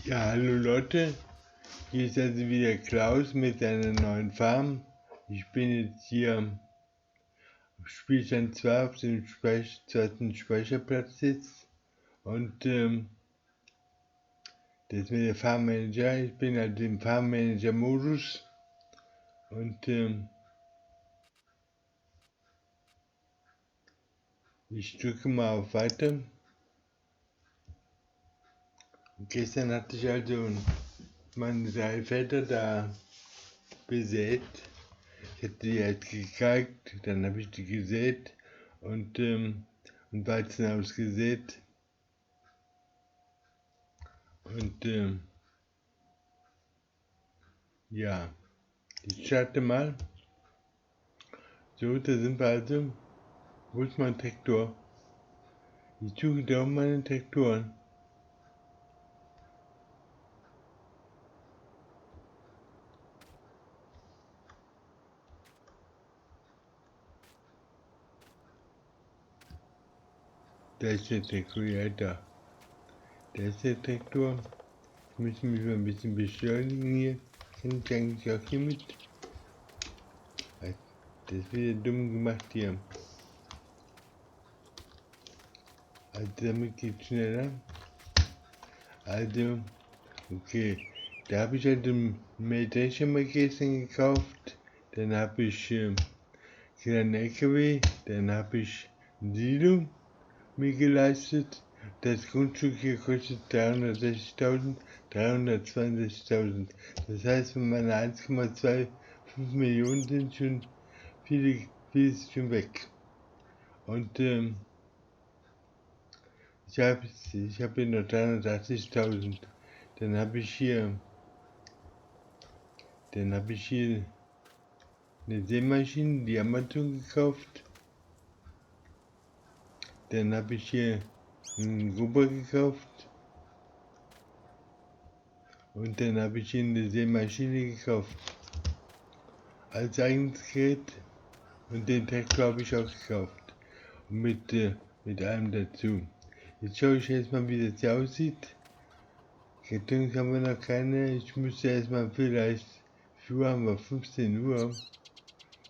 Ja, hallo Leute, hier ist also wieder Klaus mit einer neuen Farm. Ich bin jetzt hier auf Spielstand 2 auf dem zweiten Speicherplatz jetzt und das ist mir der Farmmanager. Ich bin halt im Farmmanager-Modus und ich drücke mal auf Weiter. Und gestern hatte ich also meine 3 Felder da besät. Ich hatte die halt gekalkt, dann habe ich die gesät und Weizen ausgesät. Und ja, ich starte mal. So, da sind wir also. Wo ist mein Traktor? Ich suche da meine Traktoren. Da ist der Traktor, ja da. Da ist der Traktor. Ich muss mich mal ein bisschen beschleunigen hier. Kann ich eigentlich auch hier mit? Das ist wieder dumm gemacht hier. Also damit geht's schneller. Also, okay. Da habe ich halt einen Mähdrescher mal gestern gekauft. Dann habe ich einen LKW. Dann habe ich ein Silo mir geleistet. Das Grundstück hier kostet 360.000, 362.000. Das heißt, von meiner 1,25 Millionen sind schon vieles schon weg. Und ich habe hier noch 380.000. Dann habe ich hier eine Sämaschine, die Amazon gekauft. Dann habe ich hier einen Grubber gekauft. Und dann habe ich hier eine Sämaschine gekauft. Als eigenes Gerät. Und den Traktor habe ich auch gekauft. Und mit allem dazu. Jetzt schaue ich erstmal, wie das hier aussieht. Kartons haben wir noch keine. Ich müsste erstmal vielleicht, wie Uhr haben wir? 15 Uhr.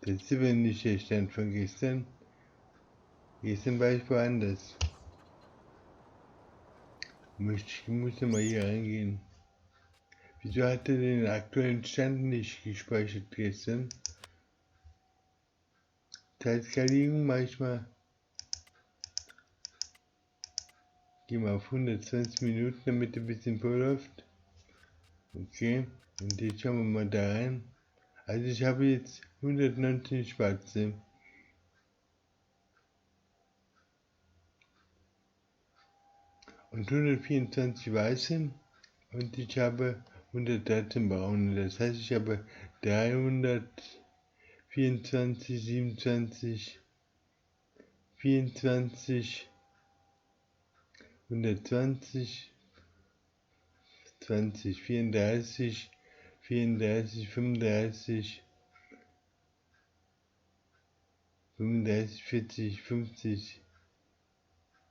Das ist aber nicht der Stand von gestern. Gestern war ich woanders. Ich muss mal hier reingehen. Wieso hat er den aktuellen Stand nicht gespeichert gestern? Zeitskalierung manchmal. Gehen wir auf 120 Minuten, damit er ein bisschen vorläuft. Okay, und jetzt schauen wir mal da rein. Also ich habe jetzt 119 schwarze. Und 124 weiße. Und ich habe 113 braune. Das heißt, ich habe 324, 27, 24, 120, 20, 34, 34, 35, 35, 40, 50,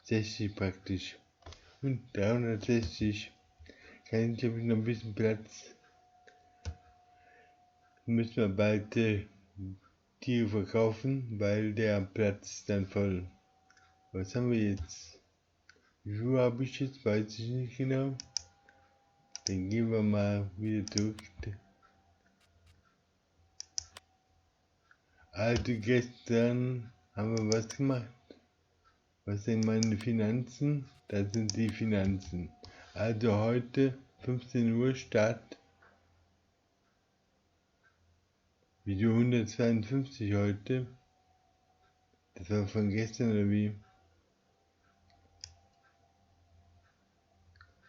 60 praktisch. Und 360. Kann ich, habe ich noch ein bisschen Platz. Müssen wir bald Tiere verkaufen, weil der Platz ist dann voll. Was haben wir jetzt? Wie viel habe ich jetzt? Weiß ich nicht genau. Dann gehen wir mal wieder zurück. Also gestern haben wir was gemacht. Was sind meine Finanzen? Das sind die Finanzen. Also heute 15 Uhr Start. Video 152 heute. Das war von gestern oder wie?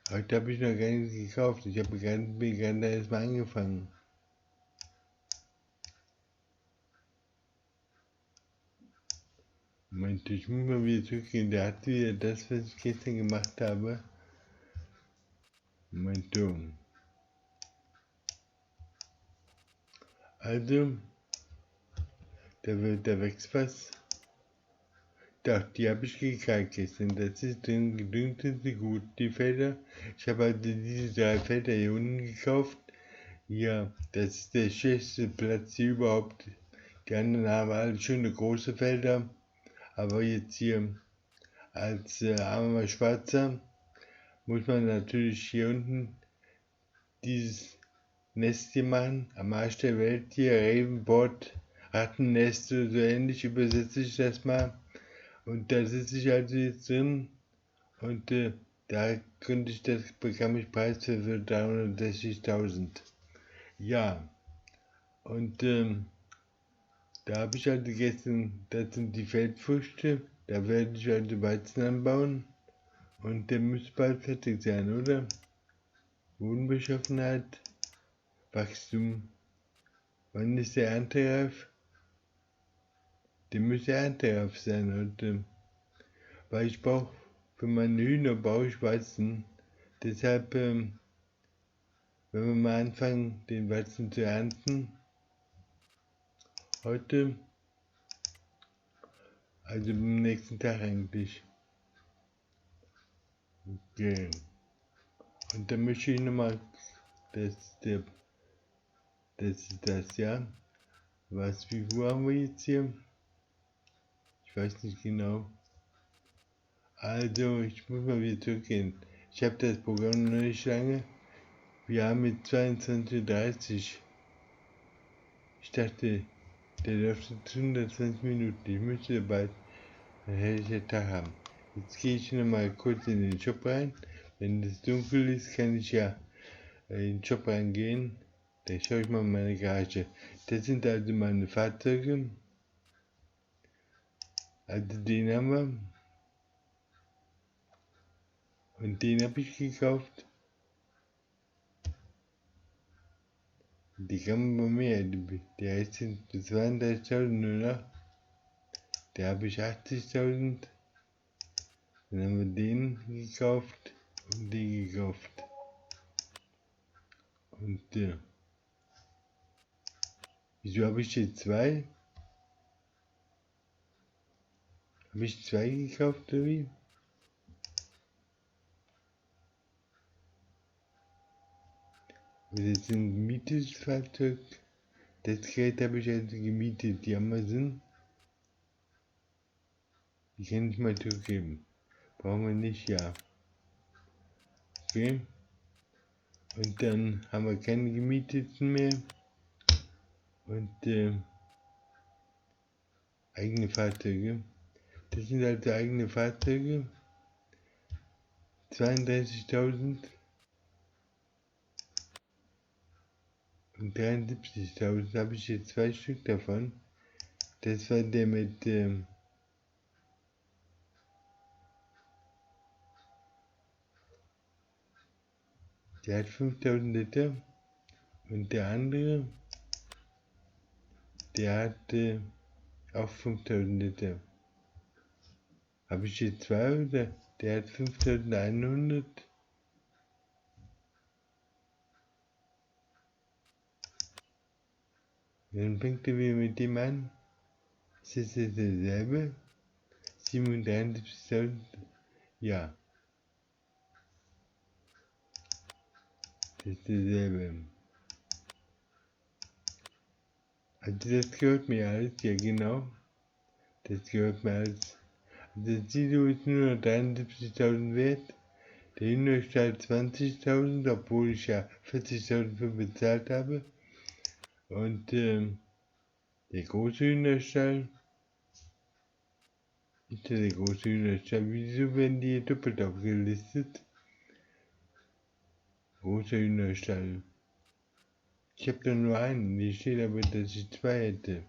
Heute habe ich noch gar nichts gekauft. Ich habe gerade erstmal angefangen. Moment, ich muss mal wieder zurückgehen. Der hat wieder das, was ich gestern gemacht habe. Moment. Also, da wächst was. Doch, die habe ich gekauft gestern. Das ist drin, gedüngt sind sie gut, die Felder. Ich habe also diese 3 Felder hier unten gekauft. Ja, das ist der schlechteste Platz hier überhaupt. Die anderen haben alle schöne große Felder. Aber jetzt hier als armer Schwarzer muss man natürlich hier unten dieses Nest hier machen. Am Arsch der Welt hier, Ravenbord, Rattennest, so ähnlich übersetze ich das mal. Und da sitze ich also jetzt drin und da bekam ich Preis für 360.000. Ja, und da habe ich also gestern, das sind die Feldfrüchte, da werde ich also Weizen anbauen und der müsste bald fertig sein, oder? Bodenbeschaffenheit, Wachstum, wann ist der erntereif? Der müsste erntereif sein und weil ich brauche, für meine Hühner brauche ich Weizen, deshalb wenn wir mal anfangen, den Weizen zu ernten, heute, also am nächsten Tag eigentlich. Okay. Und dann möchte ich nochmal, das ist das, ja. Wie Uhr haben wir jetzt hier? Ich weiß nicht genau. Also, ich muss mal wieder zurückgehen. Ich habe das Programm noch nicht lange. Wir haben jetzt 22:30 Uhr. Ich dachte, der läuft jetzt 120 Minuten. Ich müsste bald einen helllichen Tag haben. Jetzt gehe ich nochmal kurz in den Shop rein. Wenn es dunkel ist, kann ich ja in den Shop reingehen. Dann schaue ich mal in meine Garage. Das sind also meine Fahrzeuge. Also den haben wir. Und den habe ich gekauft. Die kann man mehr. Der ist 32.000 nur noch. Da habe ich 80.000. Dann haben wir den gekauft und den gekauft. Und wieso habe ich jetzt 2? Habe ich 2 gekauft oder wie? Das ist ein gemietetes Fahrzeug. Das Gerät habe ich also gemietet, die Amazon. Die kann ich mal zurückgeben. Brauchen wir nicht, ja. Okay. Und dann haben wir keine gemieteten mehr. Und eigene Fahrzeuge. Das sind also eigene Fahrzeuge. 32.000 und 73.000 habe ich jetzt 2 Stück davon. Das war der mit der hat 5.000 Liter und der andere, der hat auch 5.000 Liter. Habe ich jetzt 2 oder? Der hat 5.100. Dann fängt er wieder mit dem an. Ist das jetzt derselbe? 37.000? Ja. Das ist derselbe. Also das gehört mir alles, ja genau. Das gehört mir alles. Also das Sida ist nur noch 73.000 wert. Der Hühnerstall 20.000, obwohl ich ja 40.000 für bezahlt habe. Und der große Hühnerstall ist ja der große Hühnerstall. Wieso werden die hier doppelt aufgelistet? Großer Hühnerstall. Ich habe da nur einen. Hier steht aber, dass ich 2 hätte.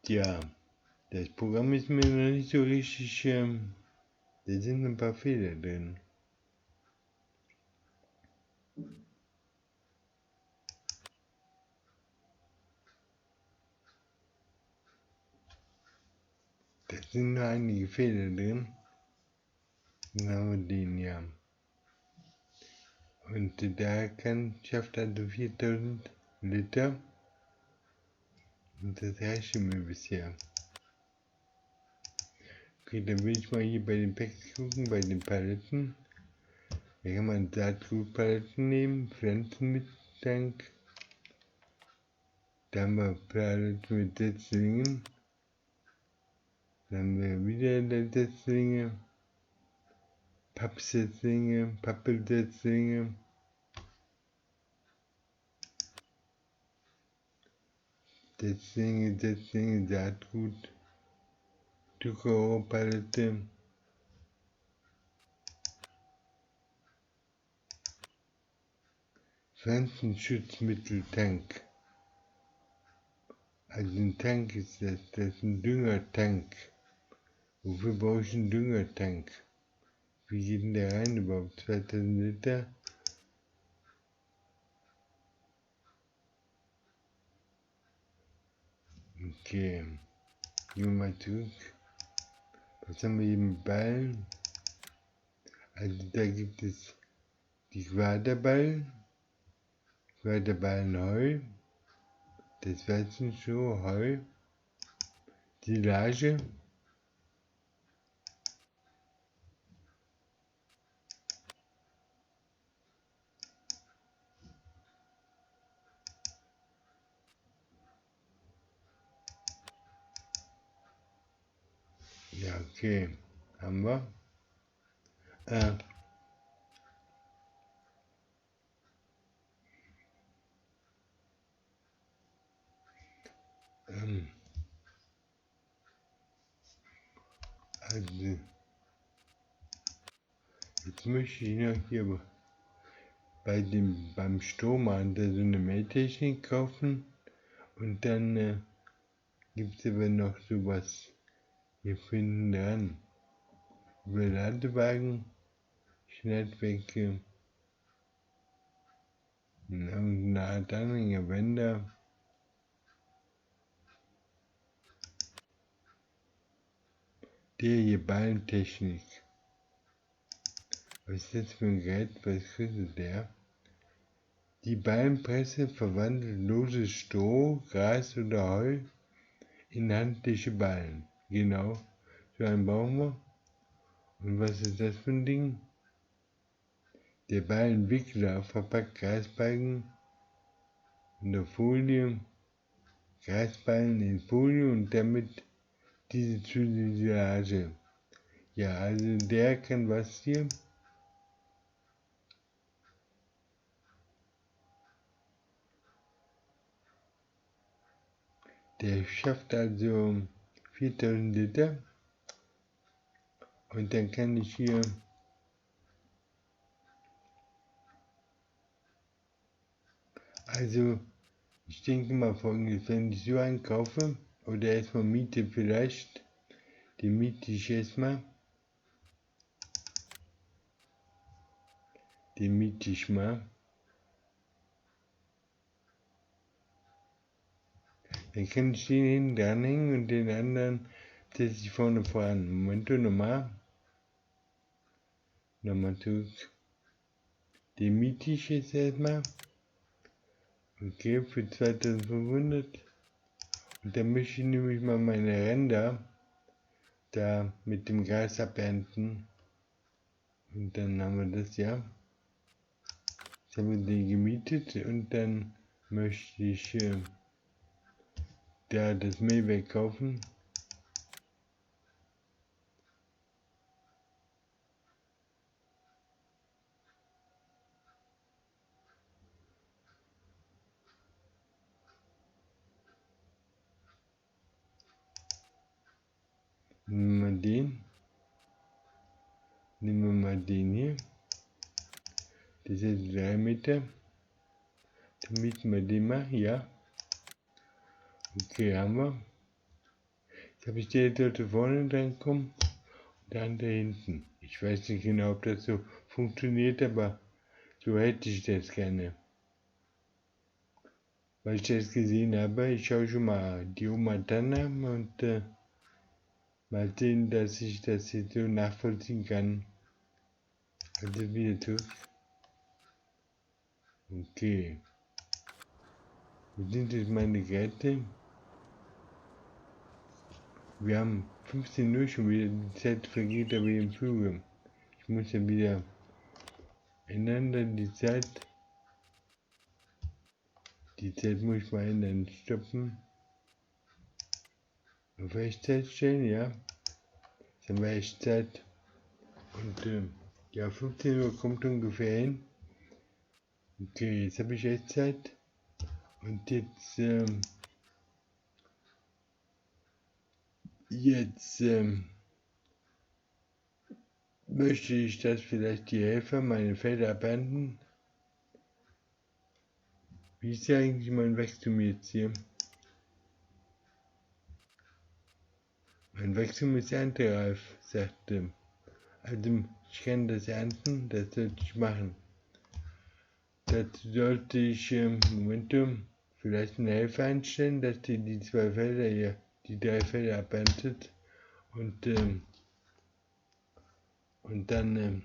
Tja, das Programm ist mir noch nicht so richtig. Da sind ein paar Fehler drin. Da sind noch einige Fehler drin. Dann haben wir den, ja. Und schafft also 4000 Liter. Und das reicht mir bisher. Okay, dann will ich mal hier bei den Packs gucken, bei den Paletten. Da kann man Saatgutpaletten nehmen, Pflanzen mit Tank. Da haben wir Paletten mit Setzlingen. Dann haben wir wieder Setzlinge, Pappsetzlinge, Pappelsetzlinge. Setzlinge, Saatgut, Zuckerrohrpalette, Pflanzenschutzmitteltank. Also ein Tank ist das ist ein Düngertank. Wofür brauche ich einen Düngertank? Wie geht denn der rein überhaupt? 2000 Liter? Okay, gehen wir mal zurück. Was haben wir hier mit Ballen? Also da gibt es die Quaderballen Heu, das Weizenstroh, Heu, Silage, ja okay, haben wir. Also, jetzt möchte ich noch hier beim Stromanbieter so eine Mähtechnik kaufen und dann gibt es aber noch sowas hier hinten dran. Über Ladewagen, Schneidwerke, eine Art Anhängerwender. Der hier Ballentechnik. Was ist das für ein Gerät? Was kostet der? Die Ballenpresse verwandelt loses Stroh, Gras oder Heu in handliche Ballen. Genau, so einen brauchen wir. Und was ist das für ein Ding? Der Ballenwickler verpackt Grasballen in der Folie, Grasballen in Folie und damit diese zu Silage. Ja, also der kann was hier. Der schafft also 4000 Liter. Und dann kann ich hier also ich denke mal folgendes, wenn ich so einen kaufe oder erstmal miete vielleicht, den miete ich erstmal, den miete ich mal, dann kann ich den hinten dranhängen und den anderen setze ich vorne voran. Moment, nochmal zurück, den miete ich jetzt erstmal, okay, für 2500 und dann möchte ich nämlich mal meine Ränder da mit dem Gas abernten. Und dann haben wir das, ja. Jetzt haben wir den gemietet und dann möchte ich da das Mähwerk kaufen. Nehmen wir mal den hier. Das ist jetzt 3 Meter. Dann mieten wir den mal, ja. Okay, haben wir. Jetzt habe ich den dort vorne dran kommen und der andere hinten. Ich weiß nicht genau, ob das so funktioniert, aber so hätte ich das gerne. Weil ich das gesehen habe, ich schaue schon mal die Oma dann an und mal sehen, dass ich das jetzt so nachvollziehen kann. Also wieder zurück. Okay. Wo sind jetzt meine Geräte? Wir haben 15 Uhr schon wieder, die Zeit vergeht aber im Fluge. Ich muss ja wieder ändern, die Zeit. Die Zeit muss ich mal ändern, stoppen. Auf Echtzeit stellen, ja. Jetzt haben wir Echtzeit. Und ja, 15 Uhr kommt ungefähr hin. Okay, jetzt habe ich Echtzeit. Und jetzt möchte ich, dass vielleicht die Helfer meine Felder abernten. Wie ist ja eigentlich mein Wachstum jetzt hier? Mein Wachstum ist erntereif, sagte. Also ich kann das ernten, das sollte ich machen. Dazu sollte ich vielleicht einen Helfer einstellen, dass die 2 Felder hier, die 3 Felder aberntet. Und dann,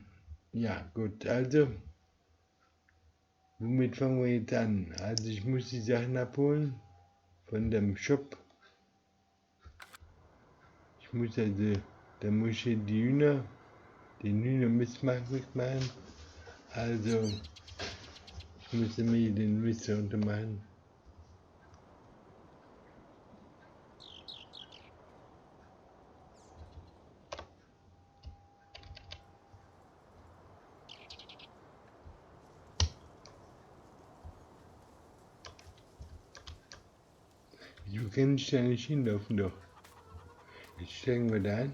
ja gut, also, womit fangen wir jetzt an? Also ich muss die Sachen abholen von dem Shop. Ich muss also, dann muss ich hier den Hühnermist wegmachen. Also, ich muss mir den Mist runter machen. Wieso kann ich da nicht hinlaufen doch? Jetzt steigen wir da ein.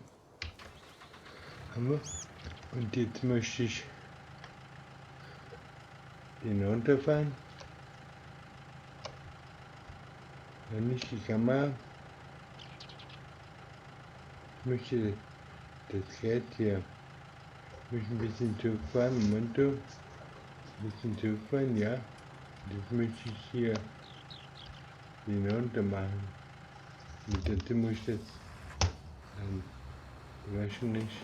Haben wir. Und jetzt möchte ich den runterfahren. Dann nicht die Kamera. Ich möchte das Gerät hier ein bisschen zurückfahren. Moment, ein bisschen zurückfahren, ja. Jetzt möchte ich hier den runter machen. Und dazu muss ich das waschen nicht.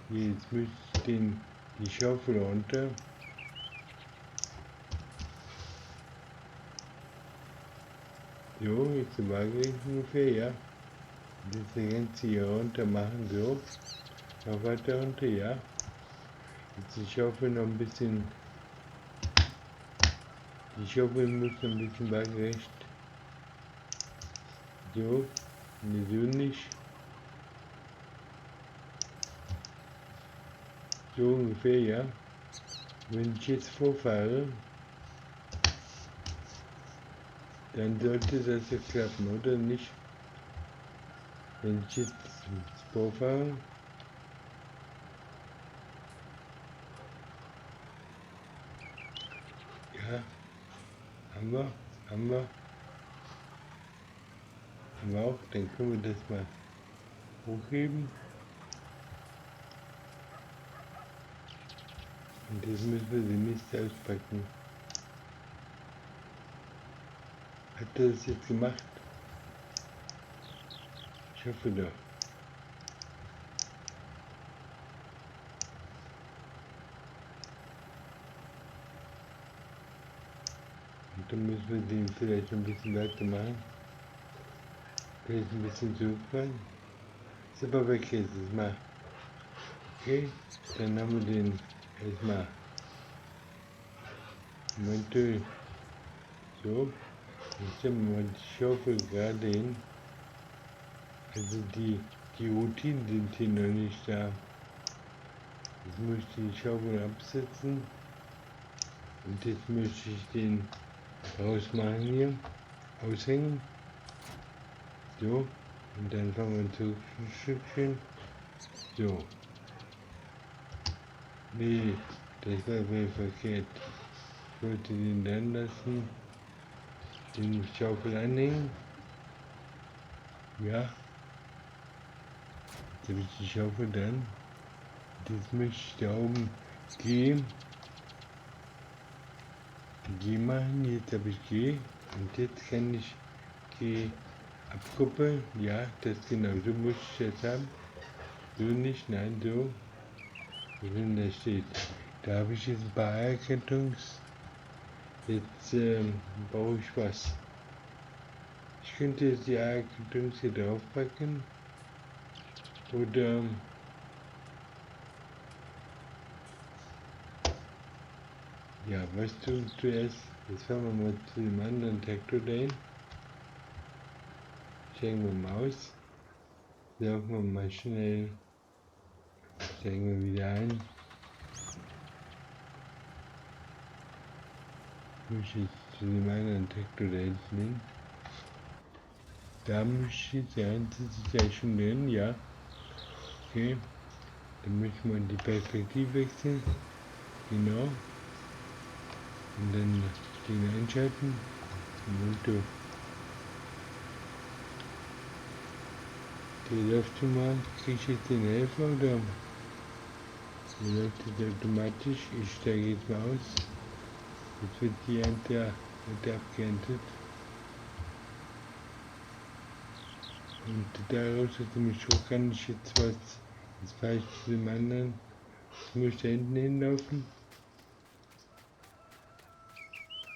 Hier, jetzt muss ich die Schaufel runter. So, jetzt war ich ungefähr, ja. Das Ganze hier runter machen, so. Noch weiter runter, ja. Jetzt die Schaufel noch ein bisschen. Die Schaufel muss noch ein bisschen waagerecht. So, ne, so nicht. So ungefähr, ja. Wenn ich jetzt vorfahre, dann sollte das ja klappen, oder nicht? Wenn ich jetzt vorfahre, ja, haben wir auch, dann können wir das mal hochheben. Und jetzt müssen wir den Mist auspacken. Hat er das jetzt gemacht? Ich hoffe doch. Und dann müssen wir den vielleicht ein bisschen weiter machen. Vielleicht ein bisschen zurückfahren. Ist aber weg jetzt mal. Okay, dann haben wir den erstmal. Moment, so. Jetzt haben wir mal die Schaufel gerade hin. Also die Routinen sind hier noch nicht da. Jetzt muss ich die Schaufel absetzen. Und jetzt möchte ich den rausmachen hier. Aushängen. So. Und dann fangen wir zurück ein Stückchen. So. Nee, das war wohl verkehrt. Ich wollte den dann lassen. Den Schaufel anhängen. Ja. Jetzt habe ich die Schaufel dann. Jetzt möchte ich da oben G machen. Jetzt habe ich G. Und jetzt kann ich G abkuppeln. Ja, das genau. So muss ich das haben. So nicht, nein, so. Wenn da steht. Da habe ich jetzt ein paar Erkennungsmerkmale Jetzt brauche ich was. Ich könnte jetzt die Items hier draufpacken. Oder ja, was tun wir zuerst? Jetzt fahren wir mal zu dem anderen Traktor dahin. Steigen wir mal aus. Laufen wir mal schnell. Steigen wir wieder ein. Muss ich jetzt zu dem anderen Traktor da hinten hin. Da muss ich jetzt rein, sitze ich da schon drin, ja. Okay. Dann müssen wir die Perspektive wechseln. Genau. Und dann den einschalten. Und der läuft schon mal. Kriege ich jetzt den Helfer oder? Der läuft jetzt automatisch. Ich steige jetzt mal aus. Jetzt wird die Ernte abgeerntet. Und daraus aus dem Schuh kann ich jetzt was. Jetzt fahre ich zu dem anderen. Jetzt muss ich da hinten hinlaufen.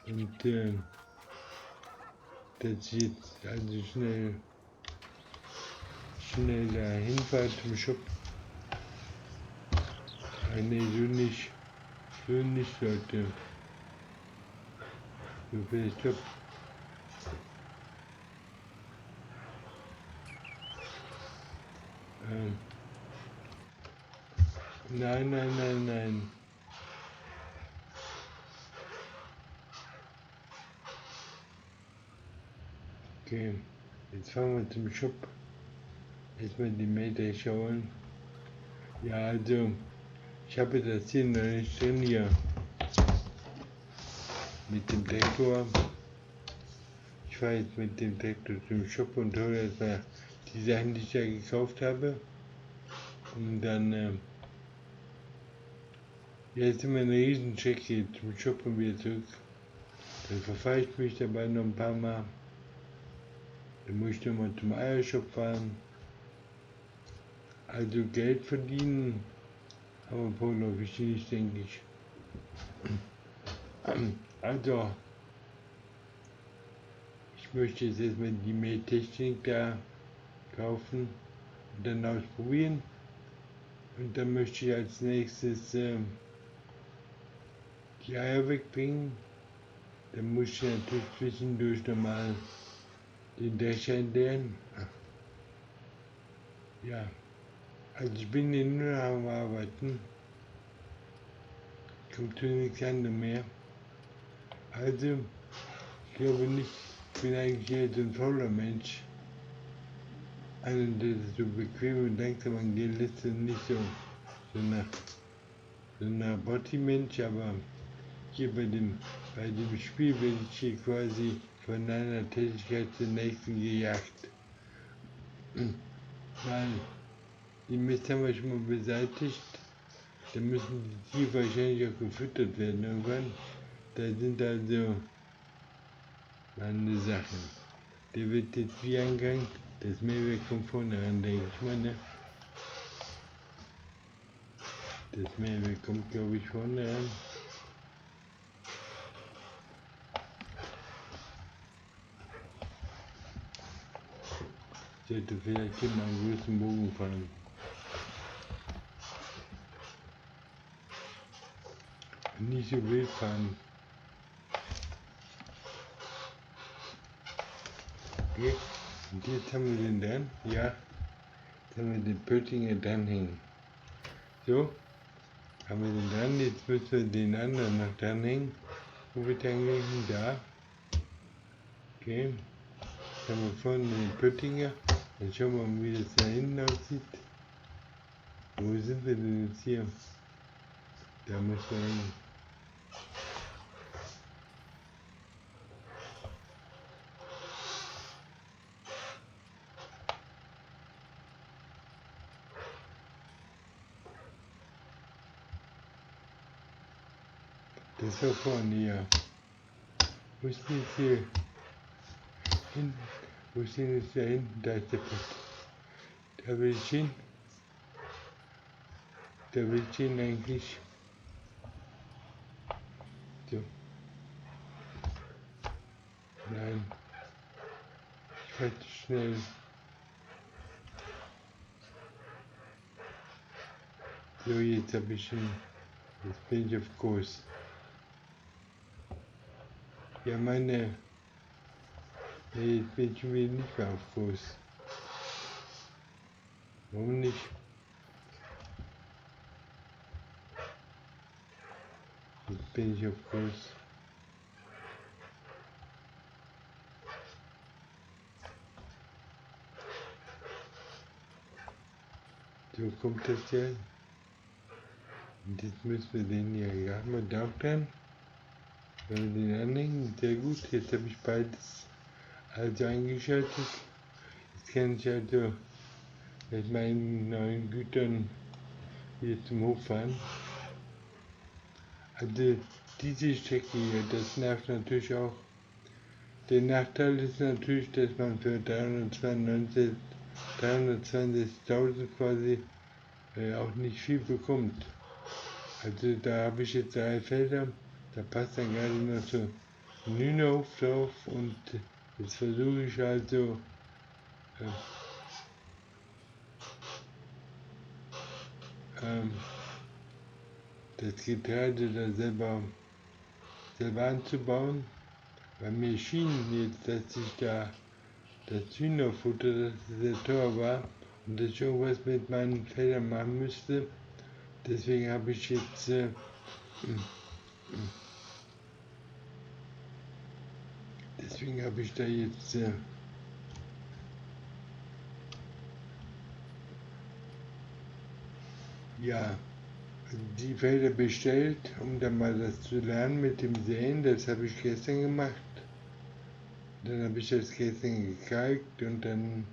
Und dass ich jetzt also schnell da hinfahre zum Shop. Ah ne, so nicht Leute. So viel Stopp. Nein. Okay, jetzt fahren wir zum Shop. Erstmal die Meter schauen. Ja, also, ich habe das hier noch nicht drin hier. Mit dem Traktor. Ich fahre jetzt mit dem Traktor zum Shop und hole erstmal die Sachen, die ich da gekauft habe. Und dann, jetzt immer eine Riesenstrecke zum Shop und wieder zurück. Dann verfahre ich mich dabei noch ein paar Mal. Dann muss ich nochmal zum Eiershop fahren. Also Geld verdienen, aber vorläufig nicht, denke ich. Also, ich möchte jetzt erstmal die Mähtechnik da kaufen und dann ausprobieren. Und dann möchte ich als nächstes die Eier wegbringen. Dann muss ich natürlich zwischendurch nochmal den Drescher entleeren. Ja, also ich bin hier nur am Arbeiten. Kommt hier nichts anderes mehr. Also, ich glaube nicht, ich bin eigentlich eher so ein fauler Mensch. Einer, der so bequem und langsam angehen lässt und nicht so ein Botti-Mensch, aber hier bei dem Spiel werde ich hier quasi von einer Tätigkeit zur nächsten gejagt. Weil die Mist haben wir schon mal beseitigt, dann müssen die Tiere wahrscheinlich auch gefüttert werden irgendwann. Da sind also meine Sachen. Der wird jetzt wie eingegangen, das Mehrwerk kommt vorne ran, denke ich mal, ne? Das Mehrwerk kommt, glaube ich, vorne ran. Ich sollte vielleicht hier mal einen großen Bogen fahren. Nicht so wild fahren. Okay, und jetzt haben wir den dran. Ja, jetzt haben wir den Pöttinger dranhängen. So, haben wir den dran. Jetzt müssen wir den anderen noch dranhängen. Wo wird der hängen? Da. Okay, jetzt haben wir vorne den Pöttinger. Dann schauen wir mal, wie das da hinten aussieht. Wo sind wir denn jetzt hier? Da müssen wir hin. Das war vorne hier. Wo ist denn jetzt hier hinten? Wo ist denn jetzt da hinten? Da ist der Pott. Da will ich hin. Da will ich hin eigentlich. So. Nein. Ich war zu schnell. So, jetzt habe ich ihn. Jetzt bin ich auf Kurs. Ja, meine. Nee, jetzt bin ich schon wieder nicht mehr auf Kurs. Warum nicht? Jetzt bin ich auf Kurs. So kommt das ja. Und jetzt müssen wir den hier gerade mal doktern. Wenn wir den anhängen, sehr gut. Jetzt habe ich beides also eingeschaltet. Jetzt kann ich also mit meinen neuen Gütern hier zum Hof fahren. Also diese Strecke hier, das nervt natürlich auch. Der Nachteil ist natürlich, dass man für 320.000 quasi auch nicht viel bekommt. Also da habe ich jetzt 3 Felder, da passt dann gerade noch so ein Hühnerhof drauf und jetzt versuche ich also das Getreide da selber anzubauen. Bei mir schien jetzt, dass ich da das Hühnerfutter, das sehr teuer war und dass ich irgendwas mit meinen Feldern machen müsste. Deswegen habe ich jetzt da jetzt ja die Felder bestellt, um dann mal das zu lernen mit dem Säen. Das habe ich gestern gemacht. Dann habe ich das gestern gekalkt und dann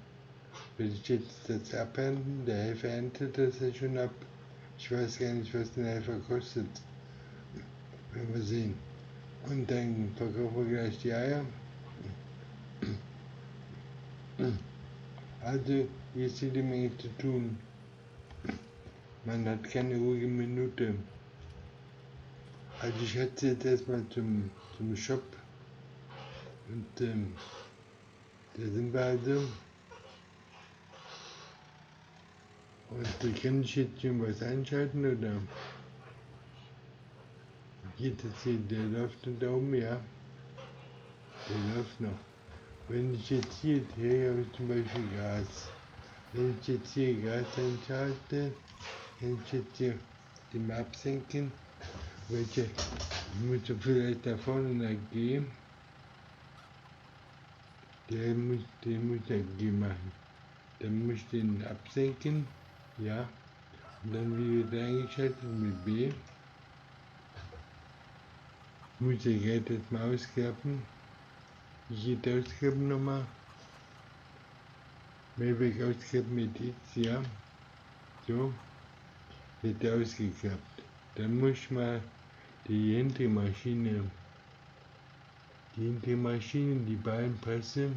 will ich jetzt das abernten. Der Helfer erntet das ja schon ab. Ich weiß gar nicht, was der Helfer kostet. Werden wir sehen. Und dann verkaufen wir gleich die Eier. Also, hier ist jede Menge zu tun. Man hat keine ruhige Minute. Also ich hatte jetzt erstmal zum Shop und da sind wir also. Und da kann ich jetzt schon was einschalten oder geht das hier, der läuft da oben, ja. Der läuft noch. Wenn ich jetzt hier habe ich zum Beispiel Gas. Wenn ich jetzt hier Gas einschalte, kann ich jetzt hier den absenken. Welche muss vielleicht da vorne nach G. Den muss ich G machen. Dann muss ich den absenken, ja. Und dann wieder eingeschaltet mit B. Muss ich jetzt mal ausklappen. Hier ausklappen nochmal. Mehrweg ausklappen mit X, ja. So. Wird ausgeklappt. Dann muss ich mal die hintere Maschine, die beiden Presse,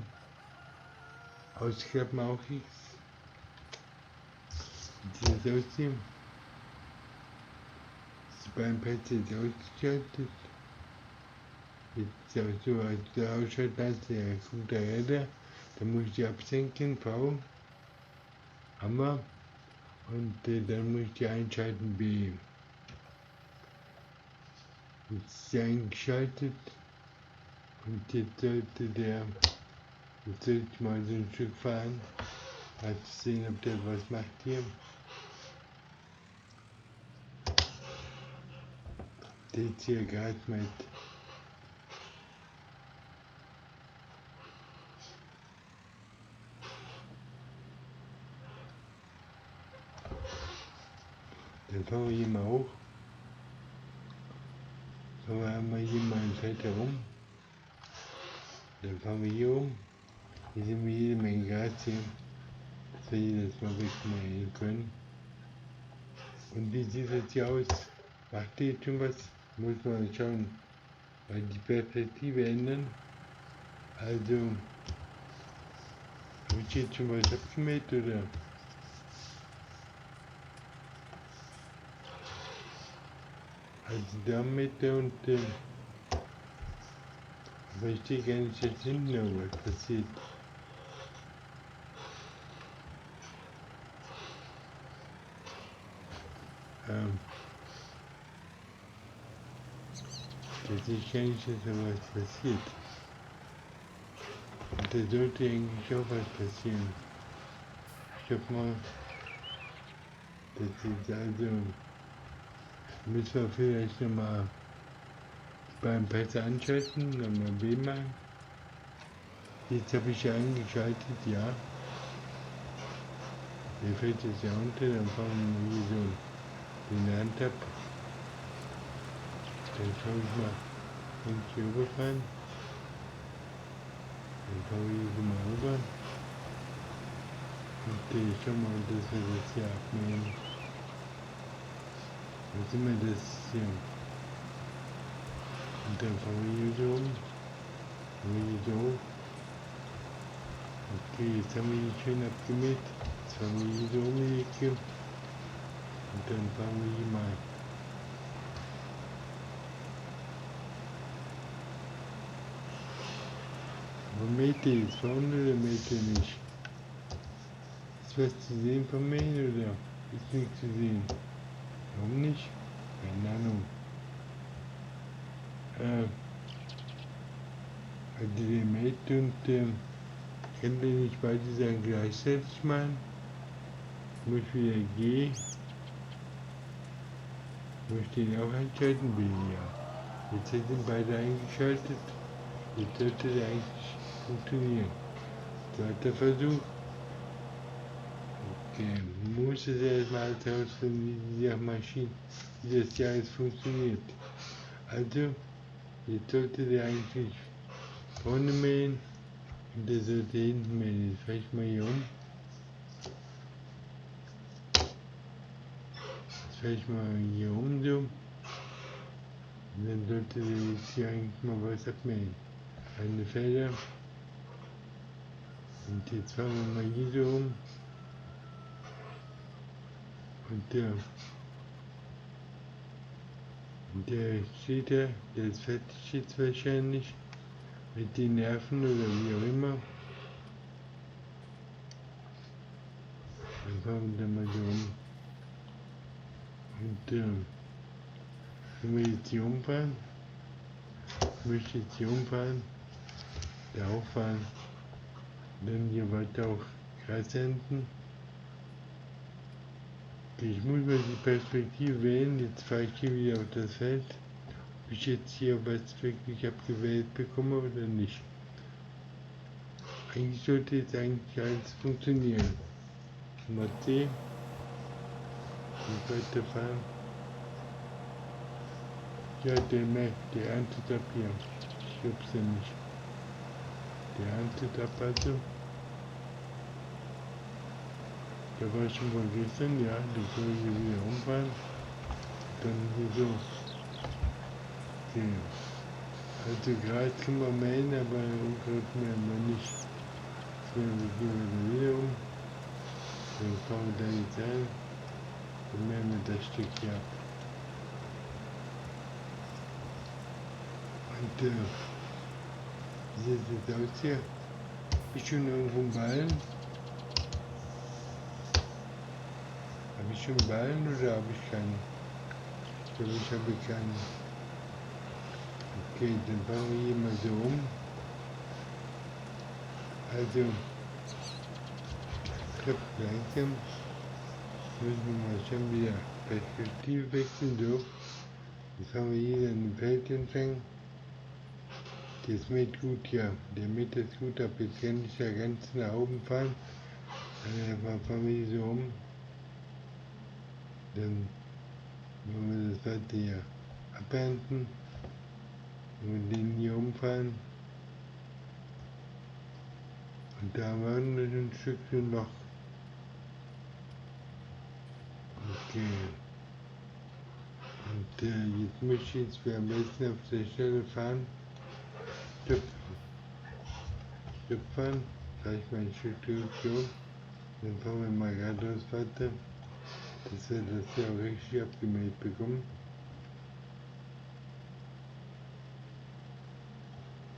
ausklappen auch X. Die ausziehen. Die beiden Presse ist ausgeschaltet. Jetzt auch so als der Ausschaltleiste, kommt der Räder. Dann muss ich die absenken, V. Hammer. Und dann muss ich die einschalten, B. Jetzt ist sie eingeschaltet. Und jetzt sollte ich mal so ein Stück fahren. Mal zu sehen, ob der was macht hier. Der ist hier gerade mit. Dann fahren wir hier mal hoch. Fahren wir einmal hier mal ein Feld herum. Dann fahren wir hier um. Hier sind wir jede Menge Gas hier, dass wir jedes Mal wegmachen können. Und wie sieht das hier aus? Macht ihr jetzt schon was? Muss man schauen, weil die Perspektive ändern. Also, habe ich jetzt schon was abgemäht oder? Also Diameter und verstehe gar nicht jetzt hinten, was passiert. Das ist gar nicht, dass da was passiert. Und da sollte eigentlich auch was passieren. Ich hoffe mal, das ist also, müssen wir vielleicht nochmal beim Pass anschalten, nochmal B machen. Jetzt habe ich ja angeschaltet, ja. Mir fällt es ja unter, dann fangen wir hier so den Hand ab. Dann schaue ich mal, wenn ich hier rüberfahren. Dann schaue ich hier mal rüber. Und ich schau mal, dass wir das hier abnehmen. Wo sind wir das hier? Und dann fahren wir hier so um. Hier so. Okay, jetzt haben wir hier schön abgemäht. Jetzt fahren wir hier so um die Ecke. Und dann fahren wir hier mal. Wo mäht ihr jetzt? Vorne oder mäht ihr nicht? Ist was zu sehen vom Mähen oder ist nichts zu sehen? Warum nicht? Keine Ahnung. Also der mäht und kann der nicht beide Sachen gleichzeitig machen? Ich muss wieder gehen. Muss ich den auch einschalten? Will ja. Jetzt sind beide eingeschaltet. Jetzt sollte der eigentlich funktionieren. Zweiter Versuch. Okay, muss es erstmal herausfinden, wie die Maschine, wie das ja alles funktioniert. Also, jetzt sollte der eigentlich vorne mähen und der sollte hinten mähen. Jetzt fahre ich mal hier um. Jetzt fahre ich mal hier um so. Und dann sollte der jetzt hier eigentlich mal was abmähen. Eine Felder. Und jetzt fahren wir mal hier so um. Und der steht da, der ist fertig jetzt wahrscheinlich. Mit den Nerven oder wie auch immer. Dann fahren wir da mal so um. Und wenn wir jetzt hier umfahren, möchte jetzt hier umfahren, da auffahren, dann hier weiter auf Gras enden. Ich muss mal die Perspektive wählen, jetzt fahre ich hier wieder auf das Feld, ob ich jetzt hier was wirklich abgewählt bekomme oder nicht. Eigentlich sollte jetzt eigentlich alles funktionieren. Mal C, und weiterfahren. Ja, der erntet ab hier. Ich glaub's ja nicht. Der erntet ab also. Da war ich schon mal gestern, ja, da soll ich hier wieder umfahren. Dann hier so. Okay. Also Gras können wir mähen, aber Unkraut mähen wir nicht. Jetzt gehen wir wieder um. Dann fahren wir da jetzt rein. Dann mähen wir das Stück hier ab. Und wie sieht es aus hier? Ist schon irgendwo ein Ballen? Habe ich schon Ballen oder habe ich keinen? Ich glaube, ich habe keinen. Okay, dann fahren wir hier mal so um. Also, ich glaube, langsam müssen wir mal schon wieder Perspektive wechseln. So, jetzt haben wir hier einen Feld entlang. Das mäht gut, ja, der mäht das gut ab. Jetzt kann ich ja ganz nach oben fahren. Dann fahren wir hier so um. Dann wollen wir das weiter hier abernten. Und den hier umfahren. Und da war noch ein Stückchen Loch. Okay. Und jetzt möchte ich jetzt am besten auf der Stelle fahren. Stopp fahren. Fahre ich mal ein Stück so. Dann fahren wir mal geradeaus weiter. Dass wir das hier auch richtig abgemäht bekommen.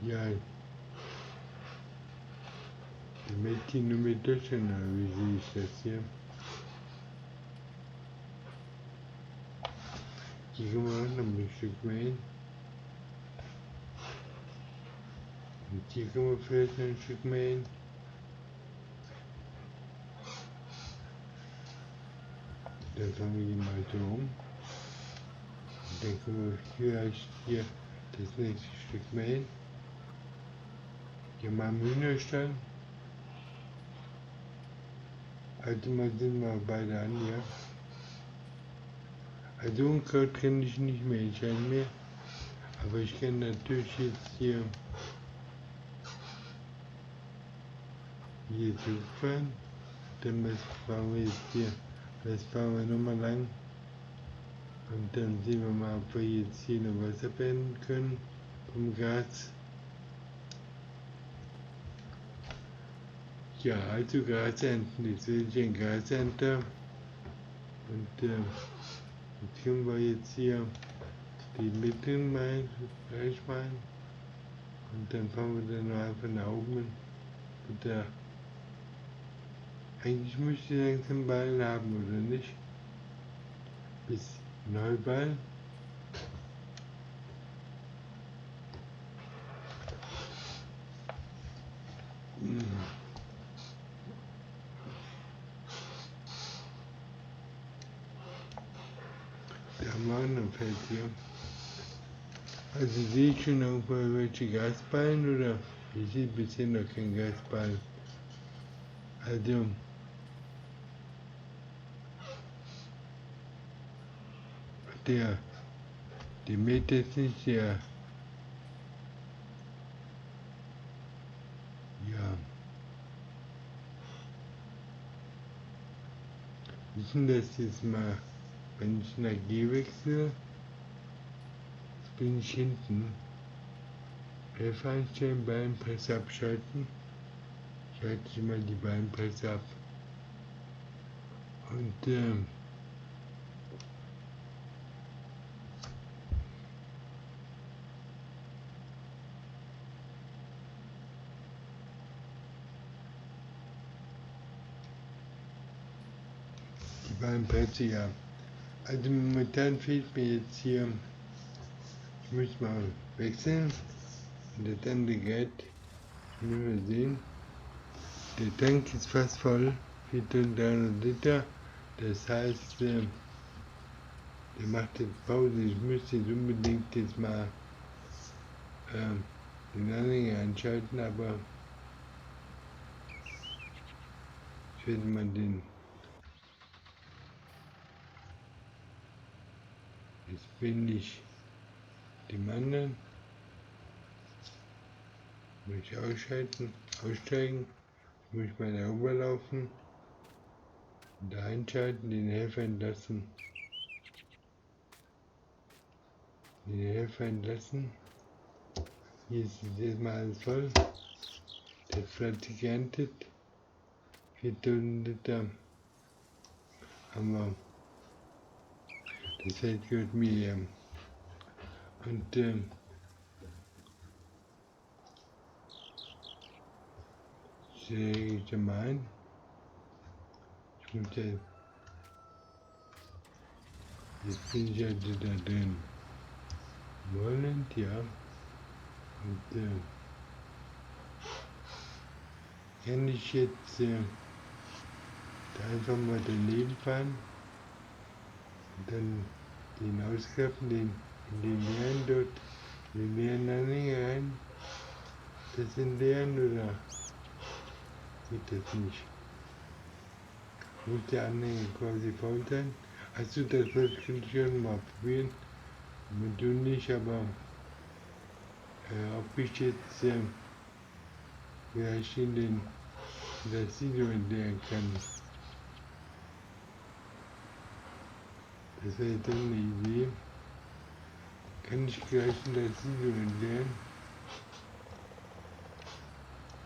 Ja, die Mädchen nur mit Deutschland, wie sehe ich das hier? Hier gehen wir auch noch ein Stück mehr hin. Und hier gehen wir vielleicht noch ein Stück mehr hin. Dann fahren wir hier mal so rum. Und dann können wir vielleicht hier das nächste Stück mehr hin. Hier mal im Hühnerstall. Also mal sind wir beide an, ja. Also Unkraut kenne ich nicht mehr, ich kenne mehr. Aber ich kenne natürlich jetzt hier zurückfahren. Dann fahren wir jetzt hier, das fahren wir nochmal lang. Und dann sehen wir mal, ob wir jetzt hier noch Wasser beenden können vom Gas. Ja, also Grasernten, jetzt will ich ein Grasernter. Und jetzt können wir jetzt hier die Mitteln reinschmeißen. Und dann fahren wir dann noch einfach nach oben. Und eigentlich müsste ich langsam Ballen haben, oder nicht? Bis Neuball. Da haben wir auch noch Feld hier. Also sehe ich schon irgendwo welche Gasballen oder ich sehe bisher noch kein Gasballen. Also der Meter ist nicht der, ja, wissen das jetzt mal, wenn ich nach G wechsle, jetzt bin ich hinten. F einstellen, Ballenpresse abschalten. Schalte ich mal die Ballenpresse ab. Und die Ballenpresse, ja. Also momentan fehlt mir jetzt hier, ich muss mal wechseln. Und das andere Gerät, müssen wir sehen. Der Tank ist fast voll, 4300 Liter. Das heißt, der macht jetzt Pause. Ich müsste jetzt unbedingt jetzt mal den Anhänger einschalten, aber ich werde mal jetzt bin ich dem anderen, muss ich aussteigen, muss ich mal darüber laufen, und da einschalten, den Helfer entlassen, Hier ist es erstmal alles voll, der Pflanze geerntet, 4000 Liter haben wir, das Feld gehört mir, und ich mal ein. Ich muss jetzt bin ich also da drin. Wollend, ja. Und kann ich jetzt da einfach mal daneben fahren und dann den ausklappen, in den leeren dort, in den leeren Anhänger rein. Das sind leeren oder geht das nicht? Muss der Anhänger quasi voll sein? Also das könnte ich schon mal probieren. Mit du nicht, aber ob ich jetzt vielleicht in das Sida entleeren kann. Das wäre dann eine Idee. Kann ich gleich in das Sida entleeren?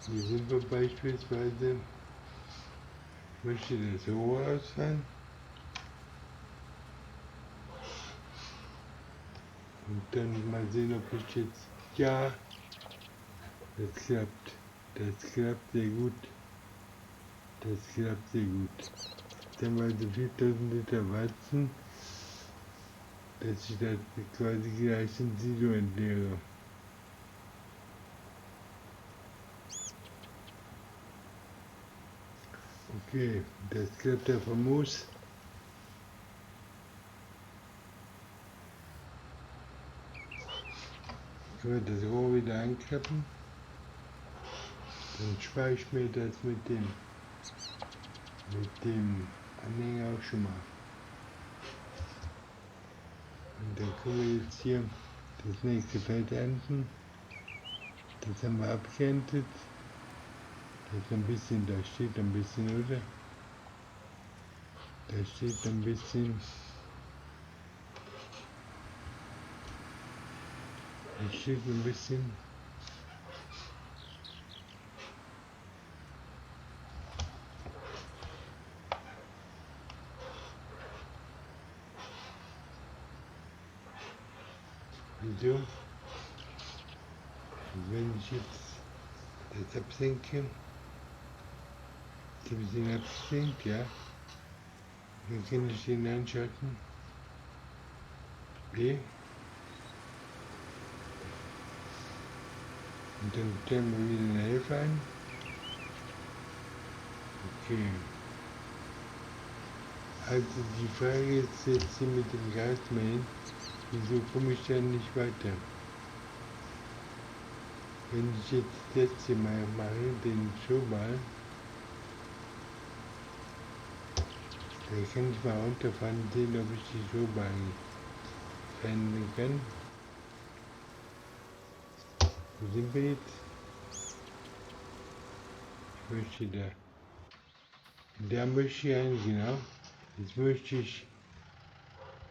Hier sind wir beispielsweise. Ich möchte das so ausfahren. Und dann mal sehen, ob ich jetzt, ja, Das klappt sehr gut. Das klappt sehr gut. Dann war so 4000 Liter Weizen, dass ich das quasi gleich in Silo entleere. Okay, das klappt ja famos. Ich werde das Rohr wieder einklappen. Dann spare ich mir das mit dem Anhänger auch schon mal. Und dann können wir jetzt hier das nächste Feld ernten. Das haben wir abgeerntet. Das ist ein bisschen, da steht ein bisschen, oder? Da steht ein bisschen. Da steht ein bisschen. Wieso? Wenn ich jetzt das absenke, ein bisschen absenkt, ja, dann kann ich den einschalten. B. Und dann stellen wir wieder eine Hilfe ein. Okay. Also die Frage ist jetzt hier mit dem Gasmähen, wieso komme ich dann nicht weiter? Wenn ich jetzt hier mal mache, den Showball, dann kann ich mal runterfahren und sehen, ob ich die Showball verändern kann. Wo sind wir jetzt? Ich möchte da. Da möchte ich ein, genau. Jetzt möchte ich,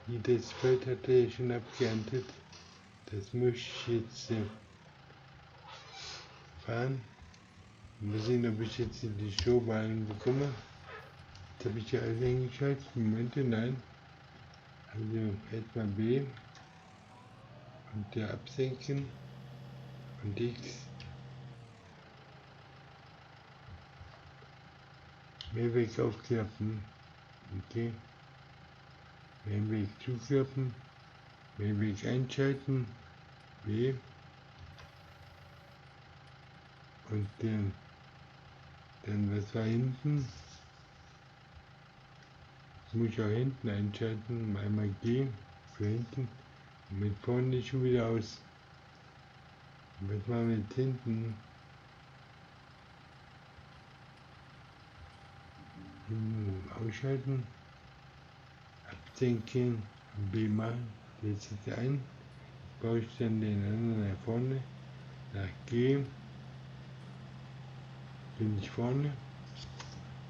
wie das Feld hat er ja schon abgeerntet, das möchte ich jetzt fahren. Mal sehen, ob ich jetzt die Showballen bekomme. Jetzt habe ich ja alles eingeschaltet. Momente, nein. Also erstmal B und der absenken und X. Mehrweg aufklappen. Okay. Mehrweg zuklappen. Mehrweg einschalten. B. Und dann was war hinten? Das muss ich auch hinten einschalten. Einmal G für hinten. Und mit vorne schon wieder aus. Und was machen wir mit hinten? Ausschalten. Absenken. B machen. Jetzt ist ein. Baue ich dann den anderen nach vorne. Nach G. Bin ich vorne.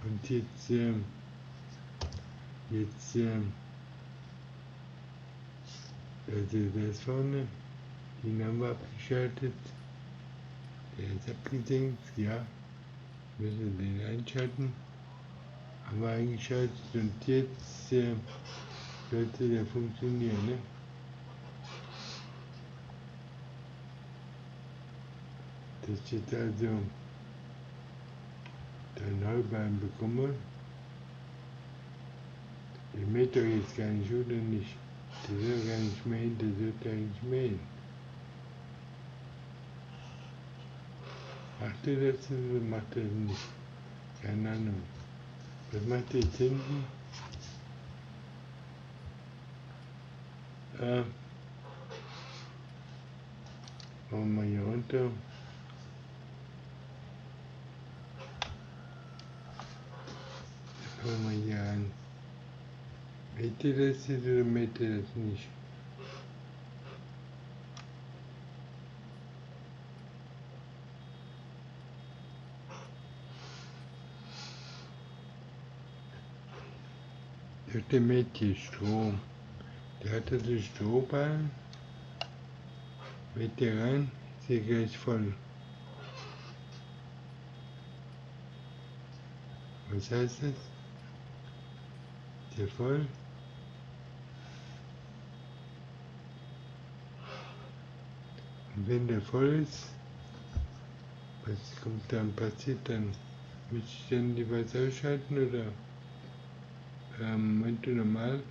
Und jetzt also der ist vorne, den haben wir abgeschaltet, der ist abgesenkt, ja, müssen wir den einschalten, haben wir eingeschaltet und jetzt sollte der funktionieren, ne? Dass ich jetzt also den Neubein bekomme, der mäht doch jetzt gar nicht, oder nicht? Der soll gar nicht mähen, der sollte eigentlich mähen. Macht er das oder macht er das nicht? Keine Ahnung. Was macht er jetzt hinten? Machen wir hier runter. Fangen wir hier an. Mäht ihr das jetzt oder mäht ihr das nicht? Der mäht hier Strom. Der hat also Strohballen. Mäht der rein, ist der gleich voll. Was heißt das? Ist der voll? Und wenn der voll ist, Was kommt dann, passiert dann? Muss ich dann die was ausschalten oder? Moment, normal.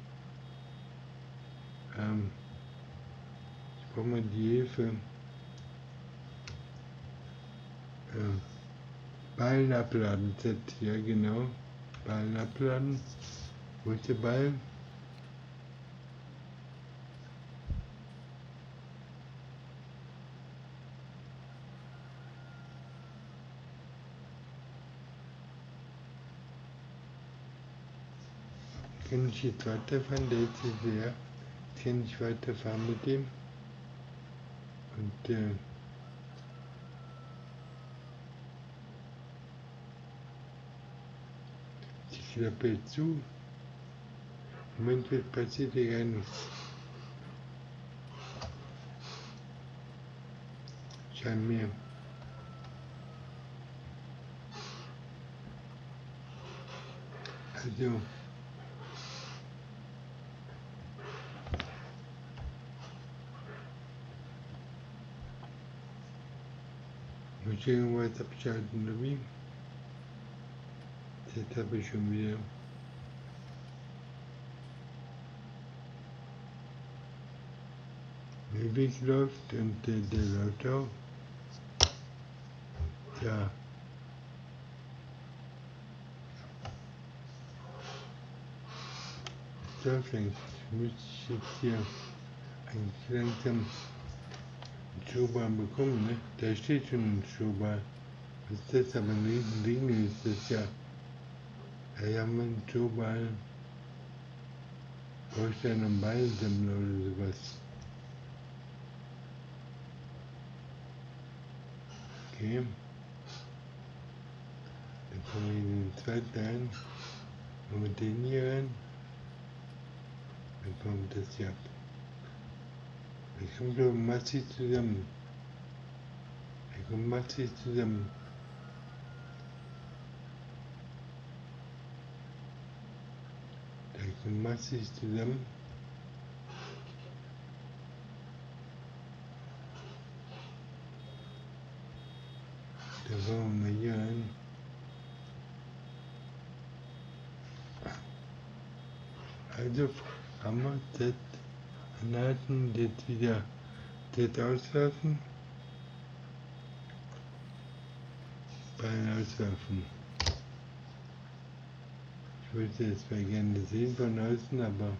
Ich brauche mal die Hilfe. Ballen abladen, Z, ja genau. Ballen abladen. Wo ist der Ball? Kann ich jetzt weiterfahren? Der ist jetzt leer. Kann ich weiterfahren mit dem? Und die Klappe jetzt zu. Im Moment passiert hier gar nichts. Scheint mir. Also. Muss ich irgendwas abschalten oder wie? Jetzt habe ich schon wieder. Der Weg läuft und der läuft auch. Ja. Läuft eigentlich. Müsste ich jetzt hier eigentlich langsam einen Schuhbahn bekommen, ne? Da steht schon ein Schuhbahn. Was ist das? Aber ein Ding ist das ja. Ja, haben wir einen Schuhbahn. Brauche ich da einen Ballsammler oder sowas? Okay. Dann kommen wir in den zweiten rein. Und mit den hier rein. Dann kommt das hier ab. Das kommt doch massiv zusammen. Das kommt massiv zusammen. Das kommt massiv zusammen. Dann fahren wir mal hier rein. Also haben wir das anhalten, jetzt wieder das auswerfen. Bein auswerfen. Ich würde es zwar gerne sehen von außen, aber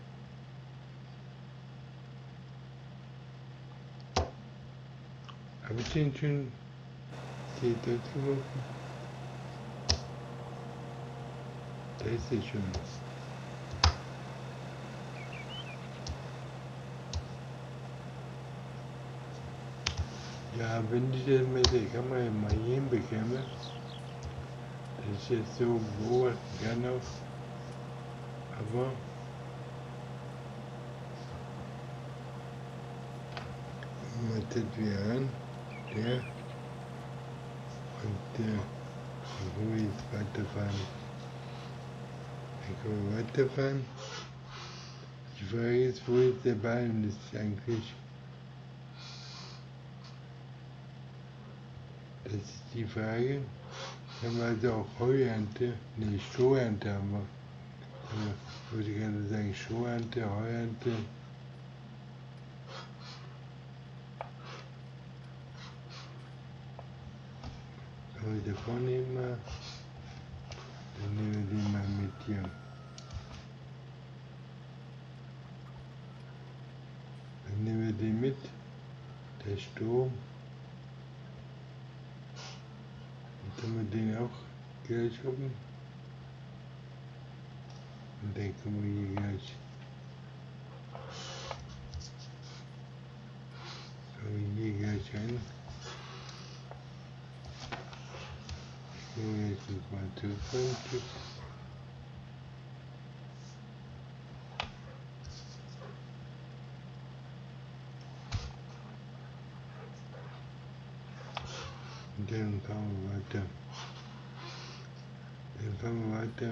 habe ich den schon hier durchgeworfen? Da ist er schon. Ja, wenn ich das mit der Kamera mal hinbekäme, dass ich jetzt so beobachten kann auch, aber mal das wieder ran, der und dann können wir jetzt weiterfahren. Dann können wir weiterfahren. Die Frage ist, wo ist der Ball ist eigentlich? Das ist die Frage. Haben wir also auch Heuernte, ne, Strohernte haben wir. Ich würde gerne sagen Strohernte, Heuernte. Kann ich da vorne nehmen mal? Dann nehmen wir den mal mit hier. Dann nehmen wir den mit. Der Strom. Dann können wir den auch gleich oben. Und dann können wir hier gleich. Können wir hier gleich rein. Können wir jetzt mal zurückfahren. Und dann fahren wir weiter. Dann fahren wir weiter.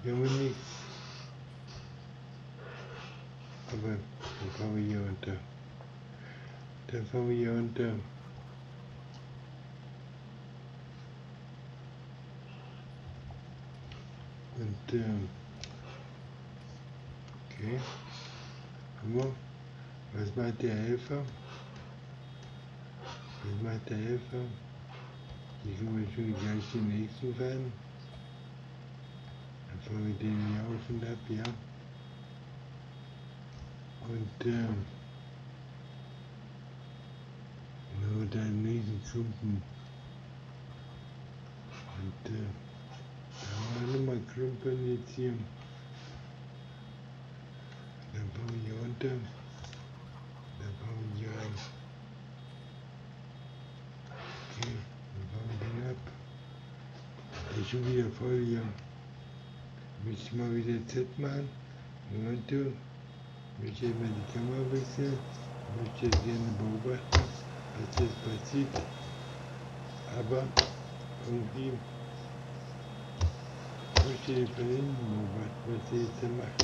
Hier haben wir nichts. Aber dann fahren wir hier runter. Dann fahren wir hier runter. Und okay, guck mal, was macht der Helfer? Was macht der Helfer? Hier können wir schon gleich den nächsten fahren. Dann fahren wir den hier auf und ab, ja. Und nur den nächsten Klumpen. Und da haben wir nochmal Klumpen jetzt hier. Dann fahren wir hier runter. Dann fahren wir hier rein. Okay, dann fahren wir den ab. Der ist schon wieder voll hier. Müsste ich mal wieder Z machen. Moment, ich möchte mal die Kamera wechseln. Ich möchte jetzt gerne beobachten, was jetzt passiert. Aber irgendwie möchte ich von hinten beobachten, was er jetzt da macht.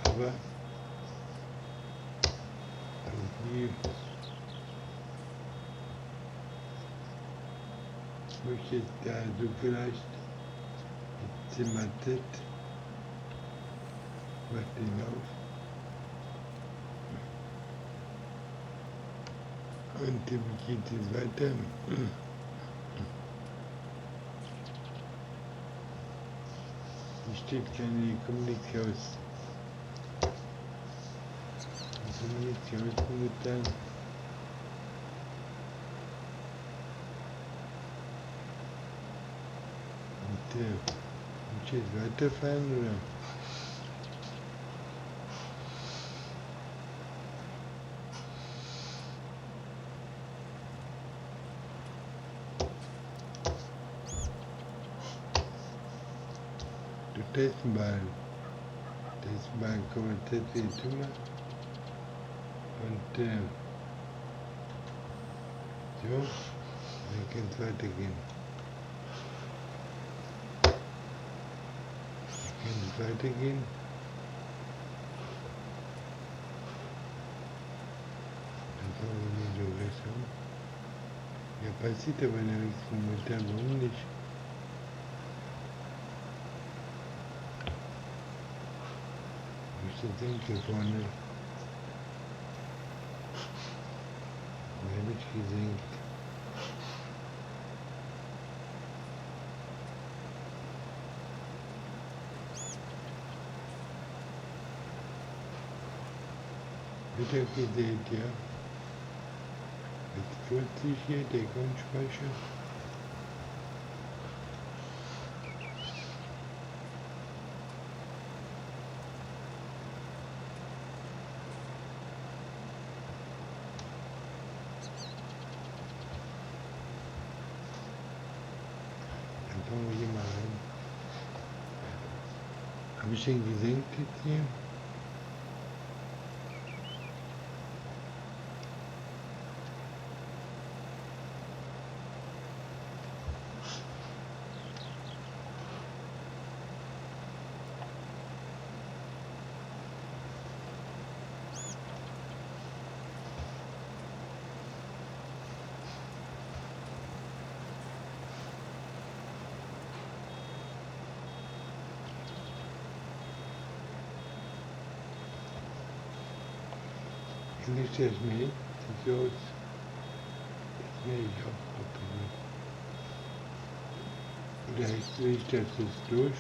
Aber irgendwie möchte ich da so vielleicht Zimmer Z, mach den auf und wie geht es weiter? Hier steht keine Kommunikation. Kommunikation momentan. Und muss ich jetzt weiterfahren oder? Testenbahn kann man tatsächlich tun. Und so, dann kann es weitergehen. Dann fahren wir mal so gleich rum. Ja, passiert aber nichts momentan, warum nicht? Ich denke vorne. Habe ich gesenkt. Wieder gesät, ja. Jetzt füllt sich hier der Grundspeicher. Fangen wir hier mal rein. Habe ich den gesenkt jetzt hier? Nicht das Mäh, das aus. Das Mäh ich auch probiert. Oder sehe ich das jetzt durch?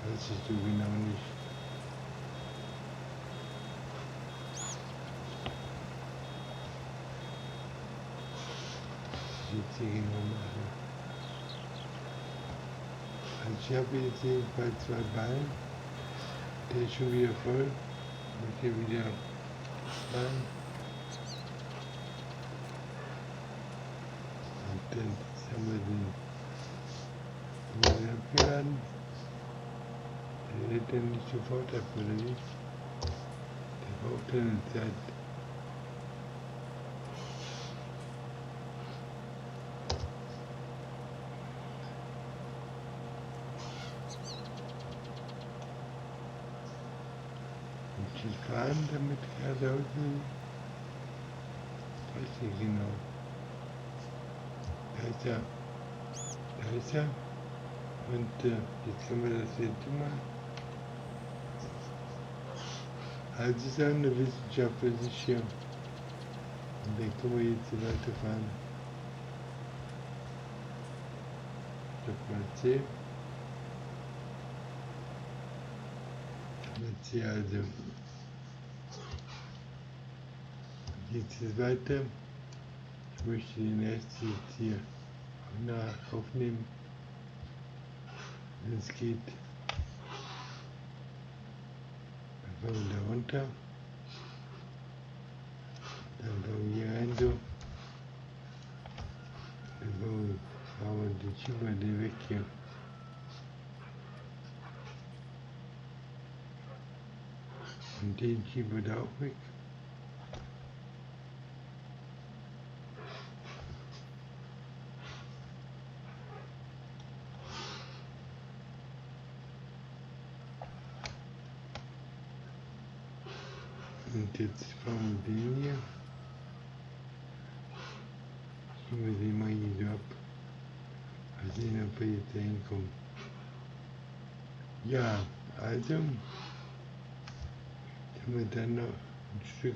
Weiß ich so genau nicht. Jetzt hier genau machen. Also ich habe jetzt jedenfalls 2 Ballen. Der ist schon wieder voll. Und hier wieder rein. Und dann haben wir den abgeladen. Der lädt dann nicht sofort ab, oder wie? Der braucht dann eine Zeit. Und die fahren damit geradeaus. Weiß nicht genau. Da ist ja Da ist er. Und jetzt können wir das jetzt machen. Also es ist auch eine Wissenschaft für sich hier. Und dann können wir jetzt weiterfahren. Drück mal C. Jetzt hier also. Jetzt ist weiter. Ich möchte den ersten jetzt hier aufnehmen. Wenn es geht. Dann fahren wir da runter. Dann fahren wir hier rein so. Dann fahren wir den Schieber den weg hier. Und den Schieber da auch weg. Und jetzt fahren wir den hier. Schieben wir den mal hier so ab. Mal sehen, ob wir jetzt da hinkommen. Ja, also haben wir dann noch ein Stück.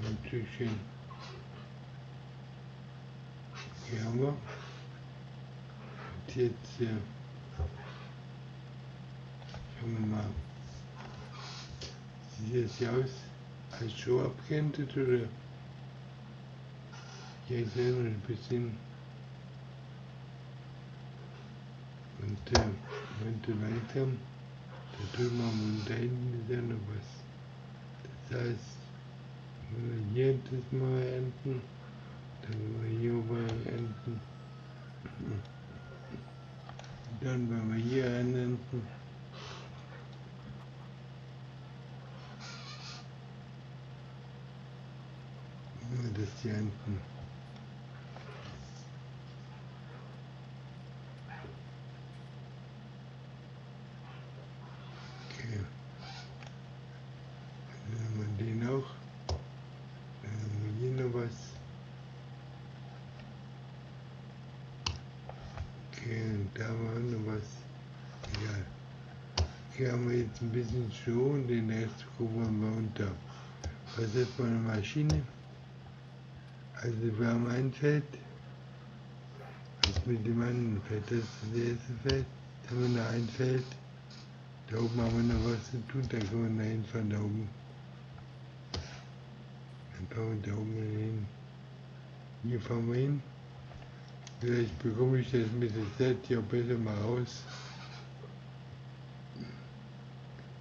Ein Stückchen. Hier haben wir. Und jetzt schauen wir mal. Sieht das hier aus? Als Show abgeerntet oder? Hier ist ja noch ein bisschen. Und wenn wir langsam, da drüben haben wir da hinten ist ja noch was. Das heißt, wenn wir hier das mal ernten, dann wenn wir hier oben ernten, dann wenn wir hier ernten, wenn wir das hier ernten. Okay. Dann haben wir den auch. Dann haben wir hier noch was. Okay, und da haben wir auch noch was. Egal. Hier haben wir jetzt ein bisschen Stroh und den Rest gucken wir unter. Was ist das für eine Maschine? Also wir haben ein Feld, das mit dem anderen Feld, das ist das erste Feld. Dann haben wir noch ein Feld, da oben haben wir noch was zu tun, da können wir noch hinfahren, da oben. Dann fahren wir da oben hin. Hier fahren wir hin. Vielleicht bekomme ich das mit der Zeit hier besser mal raus.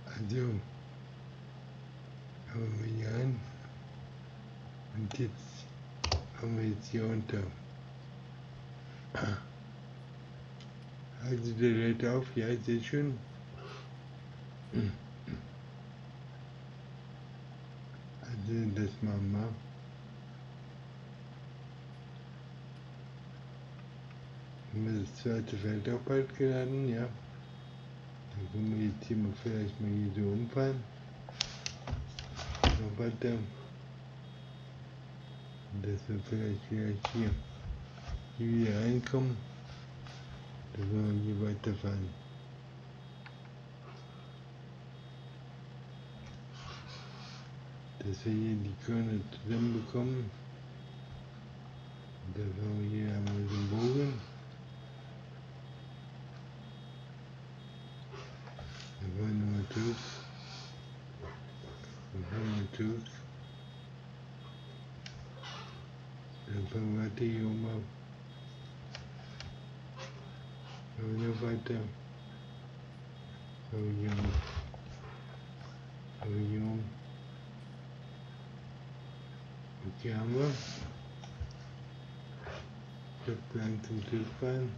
Also, haben wir hier rein. Und jetzt haben wir jetzt hier unter. Also der lädt auf, ja, sehr schön. Also das machen wir. Haben wir das zweite Feld auch bald geladen, ja. Dann können wir jetzt hier mal vielleicht mal hier so umfahren. Noch weiter. Und dass wir vielleicht hier wieder reinkommen. Dann wollen wir hier weiterfahren. Dass wir hier die Körner zusammenbekommen. Und dann fahren wir hier einmal so einen Bogen. Dann fahren wir mal zurück. Dann fahren wir zurück. Dann fahren wir weiter hier oben ab. Fahren wir noch weiter. Fahren wir hier um. Fahren wir hier um. Okay, haben wir. Ich glaube, langsam zurückfahren.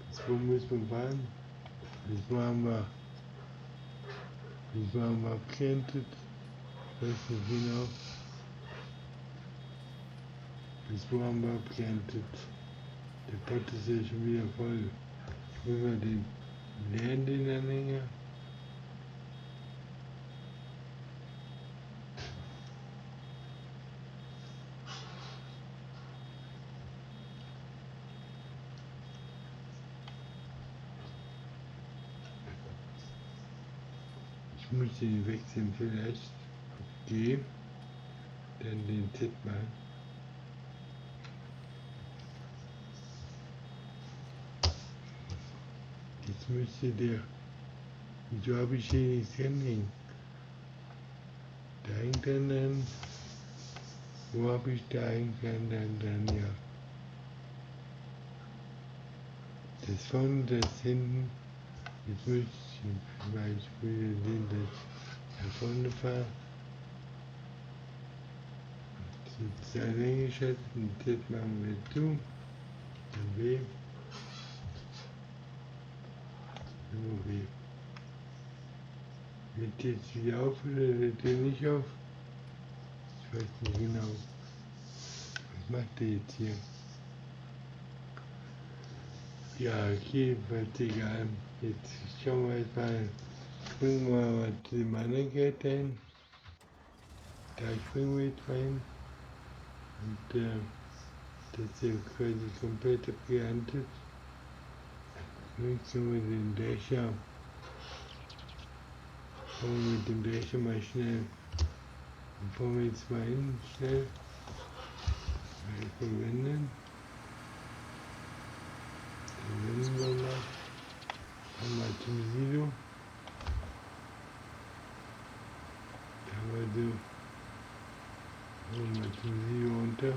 Bis wo müssen wir fahren? Bis wo haben wir abgeerntet? Ich weiß nicht genau. Bis wo haben wir abgeerntet? Der Pott ist ja schon wieder voll. über den leeren Anhänger. Ich muss den wechseln vielleicht. Okay. Dann den Z machen. Jetzt müsste der. Wieso habe ich hier nichts anhängen? Da hängt dann dran. Wo habe ich da hängt dann dran? Ja. Das vorne, das hinten. Jetzt müsste ich zum Beispiel sehen, dass ich nach vorne fahre. Jetzt ist eingeschaltet und das machen wir zu. Dann W. Nur W. Wird jetzt wieder auf oder wird der nicht auf? Ich weiß nicht genau. Was macht der jetzt hier? Ja, okay, was egal. Jetzt schauen wir jetzt mal, springen wir mal zu dem anderen Gerät hin. Da springen wir jetzt rein. Und das ist ja quasi komplett abgeerntet. Nun können wir den Drescher, fahren wir mit dem Drescher mal schnell. Dann fahren wir jetzt mal hin, schnell. Mal verwenden. Verwenden wir mal. Fahren wir zum Silo. Da haben wir so. Fahren wir zum Silo runter.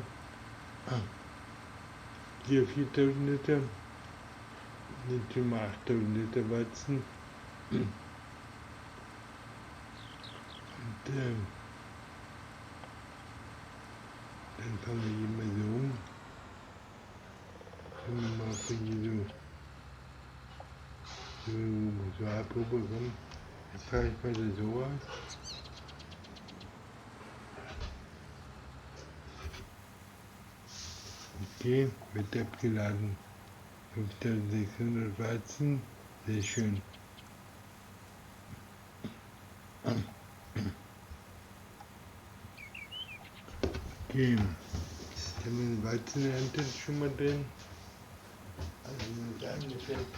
Hier 4000 Liter. Nicht immer 8000 Liter Weizen. Und dann fahren wir hier mal so um. Können wir mal für hier so abbekommen. Jetzt fahre ich mal das so aus. Okay, wird abgeladen. 5600 Weizen, sehr schön. Okay, jetzt haben wir den Weizenernte schon mal drin. Also mit einem Effekt.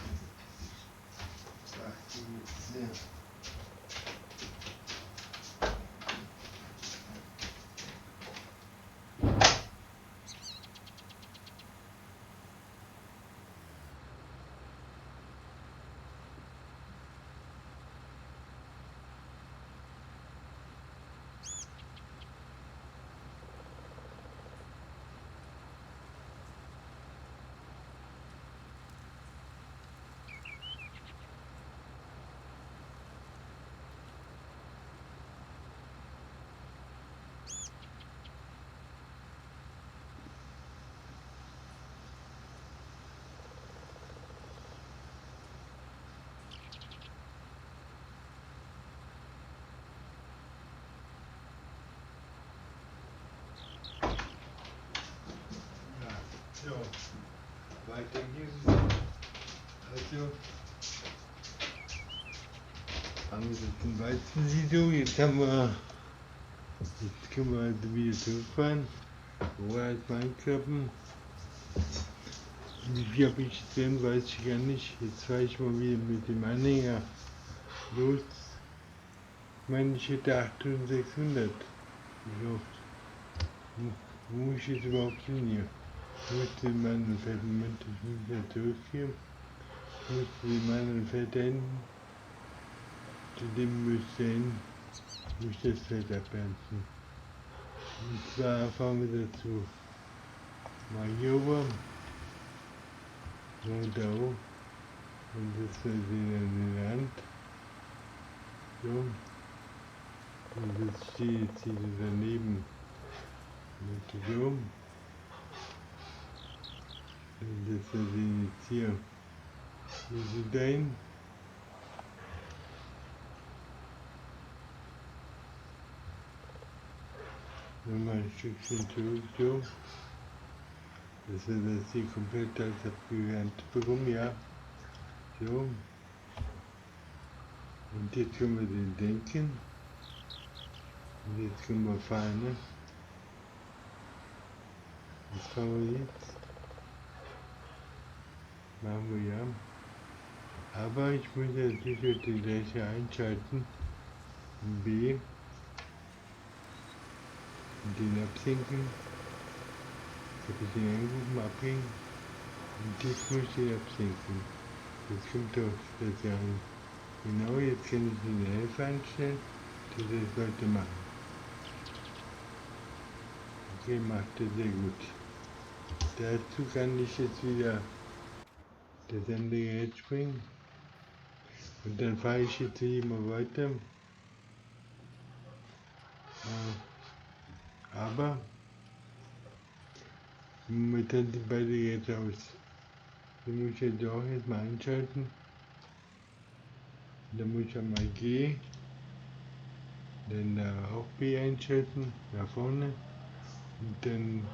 So, weiter geht's. Also, haben wir jetzt den Weizensilo, jetzt können wir also wieder zurückfahren. Rohr erstmal einklappen. Wie viel habe ich drin, weiß ich gar nicht. Jetzt fahre ich mal wieder mit dem Anhänger los. Ich meine, ich hätte 8600. So. Wo muss ich jetzt überhaupt hin hier? Ich möchte in meinem Feld, Moment, ich muss ja zurückgehen. Ich möchte in meinem Feld enden. Zu dem müsste hin, muss ich das Feld abernten. Und zwar fahren wir dazu mal hier rüber, und da hoch, und das in der Hand. So. Und das steht jetzt hier daneben. Und so. Und das jetzt hier. Hier sind ein. Nochmal ein Stückchen zurück, so. Dass wir das hier komplett als abgeerntet bekommen, ja. So. Und jetzt können wir den denken. Und jetzt können wir fahren, ne? Was fahren wir jetzt? Machen wir ja. Aber ich muss jetzt sicher die gleiche einschalten. B. Und den absinken. Jetzt habe ich den angerufen, abhängen. Und jetzt muss ich den absinken. Jetzt kommt doch das ja an. Genau, jetzt kann ich den Helfer einstellen, dass das sollte machen. Okay, macht er sehr gut. Dazu kann ich jetzt wieder das andere Gerät springen. Und dann fahre ich jetzt hier mal weiter. Aber momentan sind beide Geräte aus. Die muss ich jetzt auch erstmal einschalten. Dann muss ich einmal G, dann da auch B einschalten, nach vorne. Und dann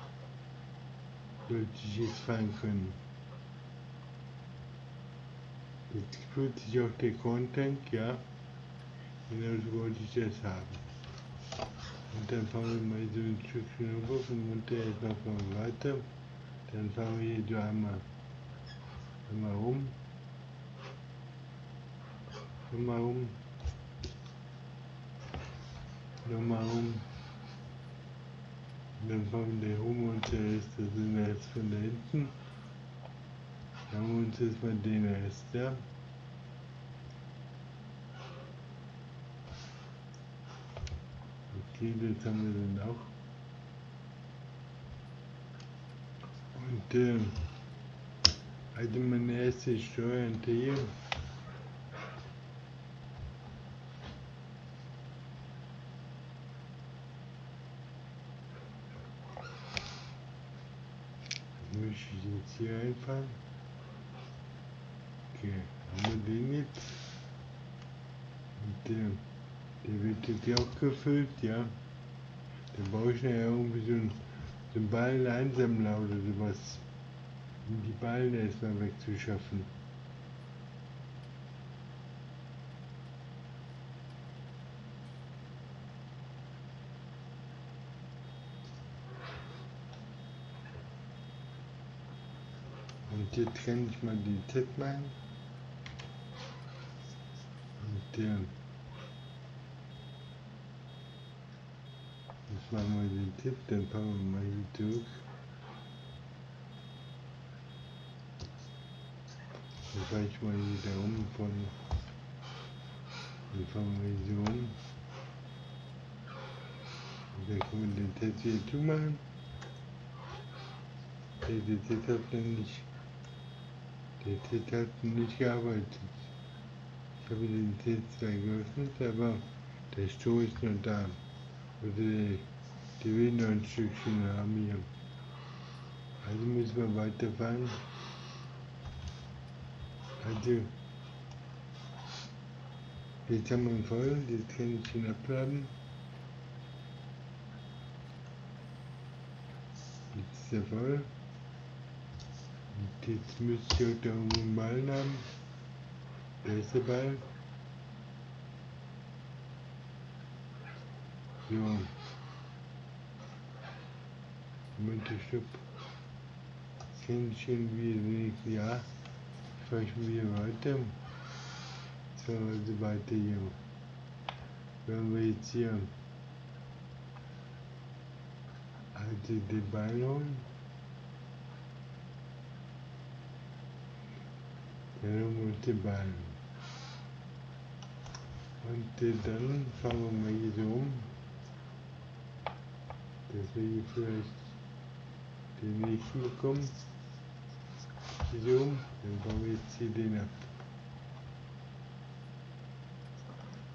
sollte ich jetzt fahren können. Jetzt fühlt sich auch der Korntank, ja. Genau so wollte ich das haben. Und dann fahren wir mal so ein Stückchen rüber und runter jetzt noch mal weiter. Dann fahren wir hier so einmal rum. Nochmal rum. Nochmal rum. Und dann fahren wir rum und der Rest, das sind jetzt von da hinten. Dann haben wir uns jetzt mal den Rest, ja. Okay, das haben wir dann auch. Und also meine erste Steuerung hier. Muss ich jetzt hier einfahren? Okay, haben wir den jetzt? Und der wird jetzt auch gefüllt, ja. Da brauche ich ja irgendwie so einen Balleneinsammler oder sowas, um die Ballen erstmal wegzuschaffen. Und jetzt kann ich mal die Z machen. Und jetzt machen wir den Tipp, dann fahren wir mal hier zurück. Dann fahre ich mal hier da rum dann fahren wir hier so rum. Und dann können wir den Test hier zumachen. Der Test hat nicht gearbeitet. Ich habe den Test zwar geöffnet, aber der Stroh ist noch da. Oder die will noch ein Stückchen haben hier. Also müssen wir weiterfahren. Also, jetzt haben wir ihn voll, jetzt kann ich ihn abladen. Jetzt ist er voll. Und jetzt müsste ich auch da oben einen Ball haben. Da ist der Ball. So. Moment, stopp. Jetzt kann ich irgendwie wenigstens, ja. Fahre ich wieder weiter. So, also weiter hier. Wenn wir jetzt hier also den Ball holen, dann holen wir uns den Ball. Und dann fahren wir mal hier so um, dass wir hier vielleicht den nächsten bekommen. Hier so um, dann fahren wir jetzt hier den ab.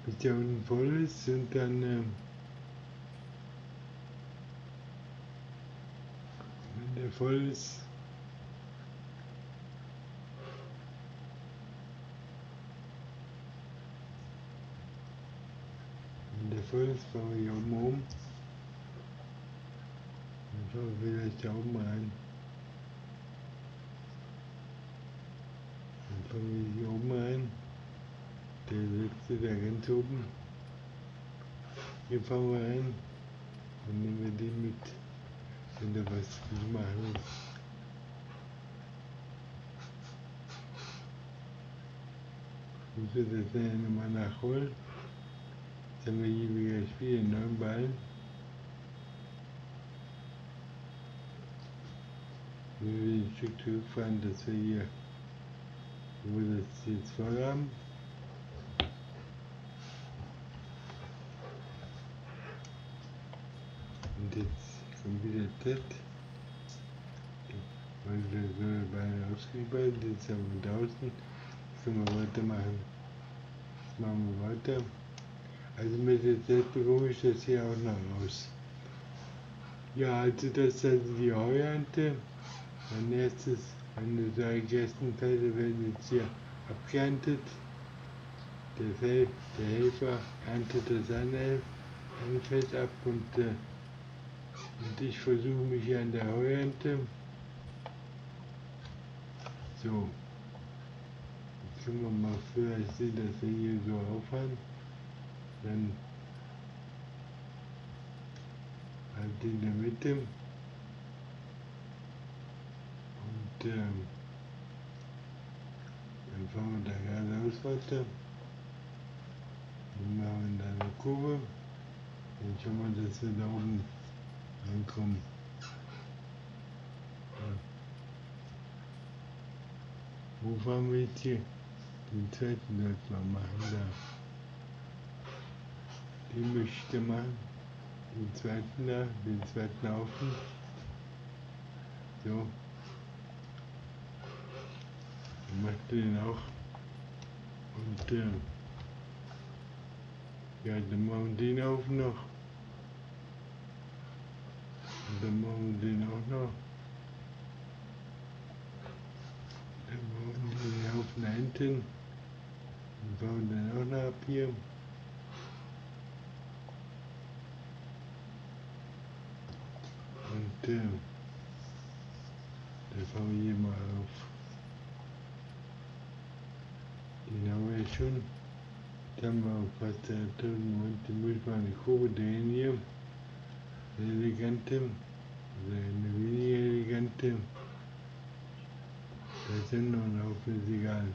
Bis der unten voll ist und dann wenn der voll ist, fahren wir hier oben rum. Dann fahren wir vielleicht da oben rein. Dann fangen wir hier oben rein. Der letzte da ganz oben. Hier fangen wir rein und nehmen wir den mit, wenn da was machen. Ich muss das dann nochmal nachholen. Jetzt haben wir hier wieder Spiel, 9 Ballen. Wir werden ein Stück zurückfahren, dass wir hier, wo wir das jetzt voll haben. Und jetzt kommt wieder das. Weil wir so beide ausgebaut, jetzt haben wir draußen. Jetzt können wir weitermachen. Jetzt machen wir weiter. Also mit der Zeit bekomme ich das hier auch noch raus. Ja, also das ist also die Heuernte. Meine 3 Gerstenfelder werden jetzt hier abgeerntet. Der Helfer erntet das andere Feld ab und ich versuche mich hier an der Heuernte. So, jetzt können wir mal früher sehen, dass wir hier so aufhören. Dann halt in der Mitte. Und dann fahren wir da geradeaus weiter. Dann machen wir da eine Kurve. Dann schauen wir, dass wir da oben ankommen. Ja. Wo fahren wir jetzt hier? Den zweiten sollten wir machen, da. Den möchte ich da machen. Den zweiten da, den zweiten Haufen. So. Dann macht den auch. Und ja, dann machen wir den Haufen noch. Und dann machen wir den auch noch. Dann machen wir den Haufen da hinten. Und bauen den auch noch ab hier. Und dann fangen wir hier mal auf. Den haben wir schon. Dann haben wir auch fast 1000 Moment. Den muss ich mal eine Kurve drehen hier. Eine elegante. Oder eine weniger elegante. Da sind noch ein Haufen, ist egal.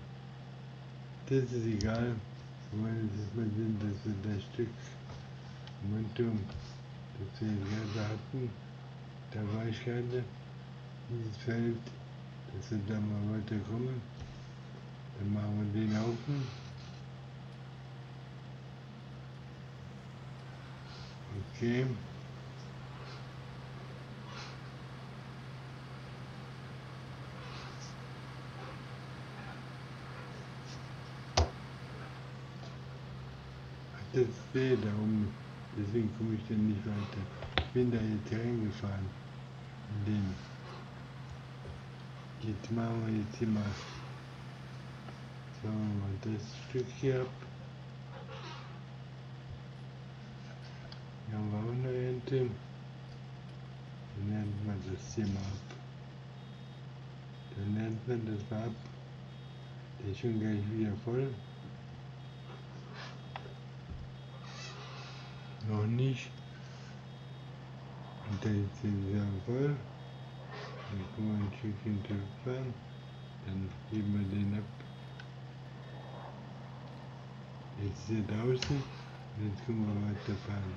Das ist egal. Weil es ist mal Sinn, dass wir das Stück Momentum, das wir gerade hatten, da war ich gerade, dieses Feld, dass wir da mal weiterkommen. Dann machen wir den Haufen. Okay. Das ist der da oben, deswegen komme ich dann nicht weiter. Ich bin da jetzt reingefahren. In den. Jetzt machen wir jetzt hier mal. Sagen wir mal das Stück hier ab. Hier haben wir auch eine Ente. Dann ernten wir das hier mal ab. Dann ernten wir das mal ab. Der ist schon gleich wieder voll. Noch nicht. Und dann ist der voll. Dann können wir ein Stückchen zurückfahren. Dann heben wir den ab. Jetzt ist er draußen. Und jetzt können wir weiterfahren.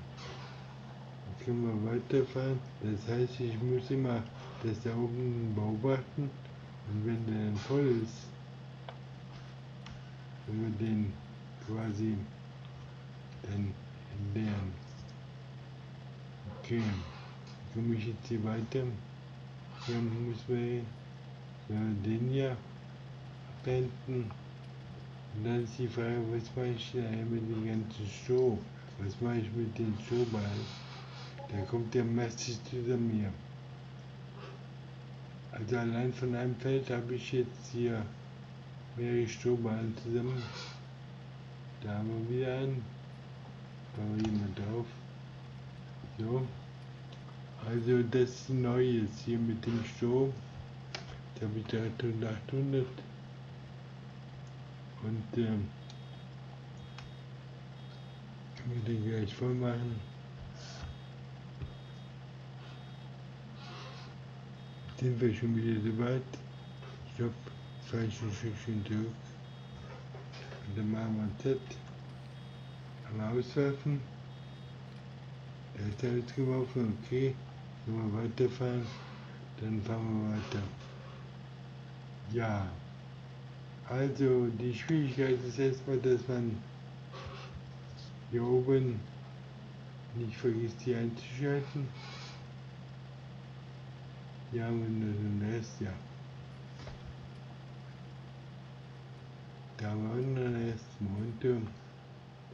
Jetzt können wir weiterfahren. Das heißt, ich muss immer das da oben beobachten. Und wenn der dann voll ist, wenn wir den quasi dann entleeren. Okay, dann komme ich jetzt hier weiter. Dann müssen wir den hier abwenden. Und dann ist die Frage, was mache ich da mit dem ganzen Stroh? Was mache ich mit den Strohballen? Da kommt der massig zusammen hier. Also allein von einem Feld habe ich jetzt hier mehrere Strohballen zusammen. Da haben wir wieder einen. Bauen wir hier mal drauf. So. Also das ist neu jetzt hier mit dem Stroh. Da habe ich 3800. Und können wir den gleich voll machen. Sind wir schon wieder so weit? Stopp, 2 Stückchen zurück. Und dann machen wir Z. Einmal auswerfen. Da ist alles geworfen, okay. Wenn wir weiterfahren, dann fahren wir weiter. Ja, also die Schwierigkeit ist erstmal, dass man hier oben nicht vergisst, die einzuschalten. Ja, wenn du so lässt, ja. Da haben wir unseren ersten Monitor.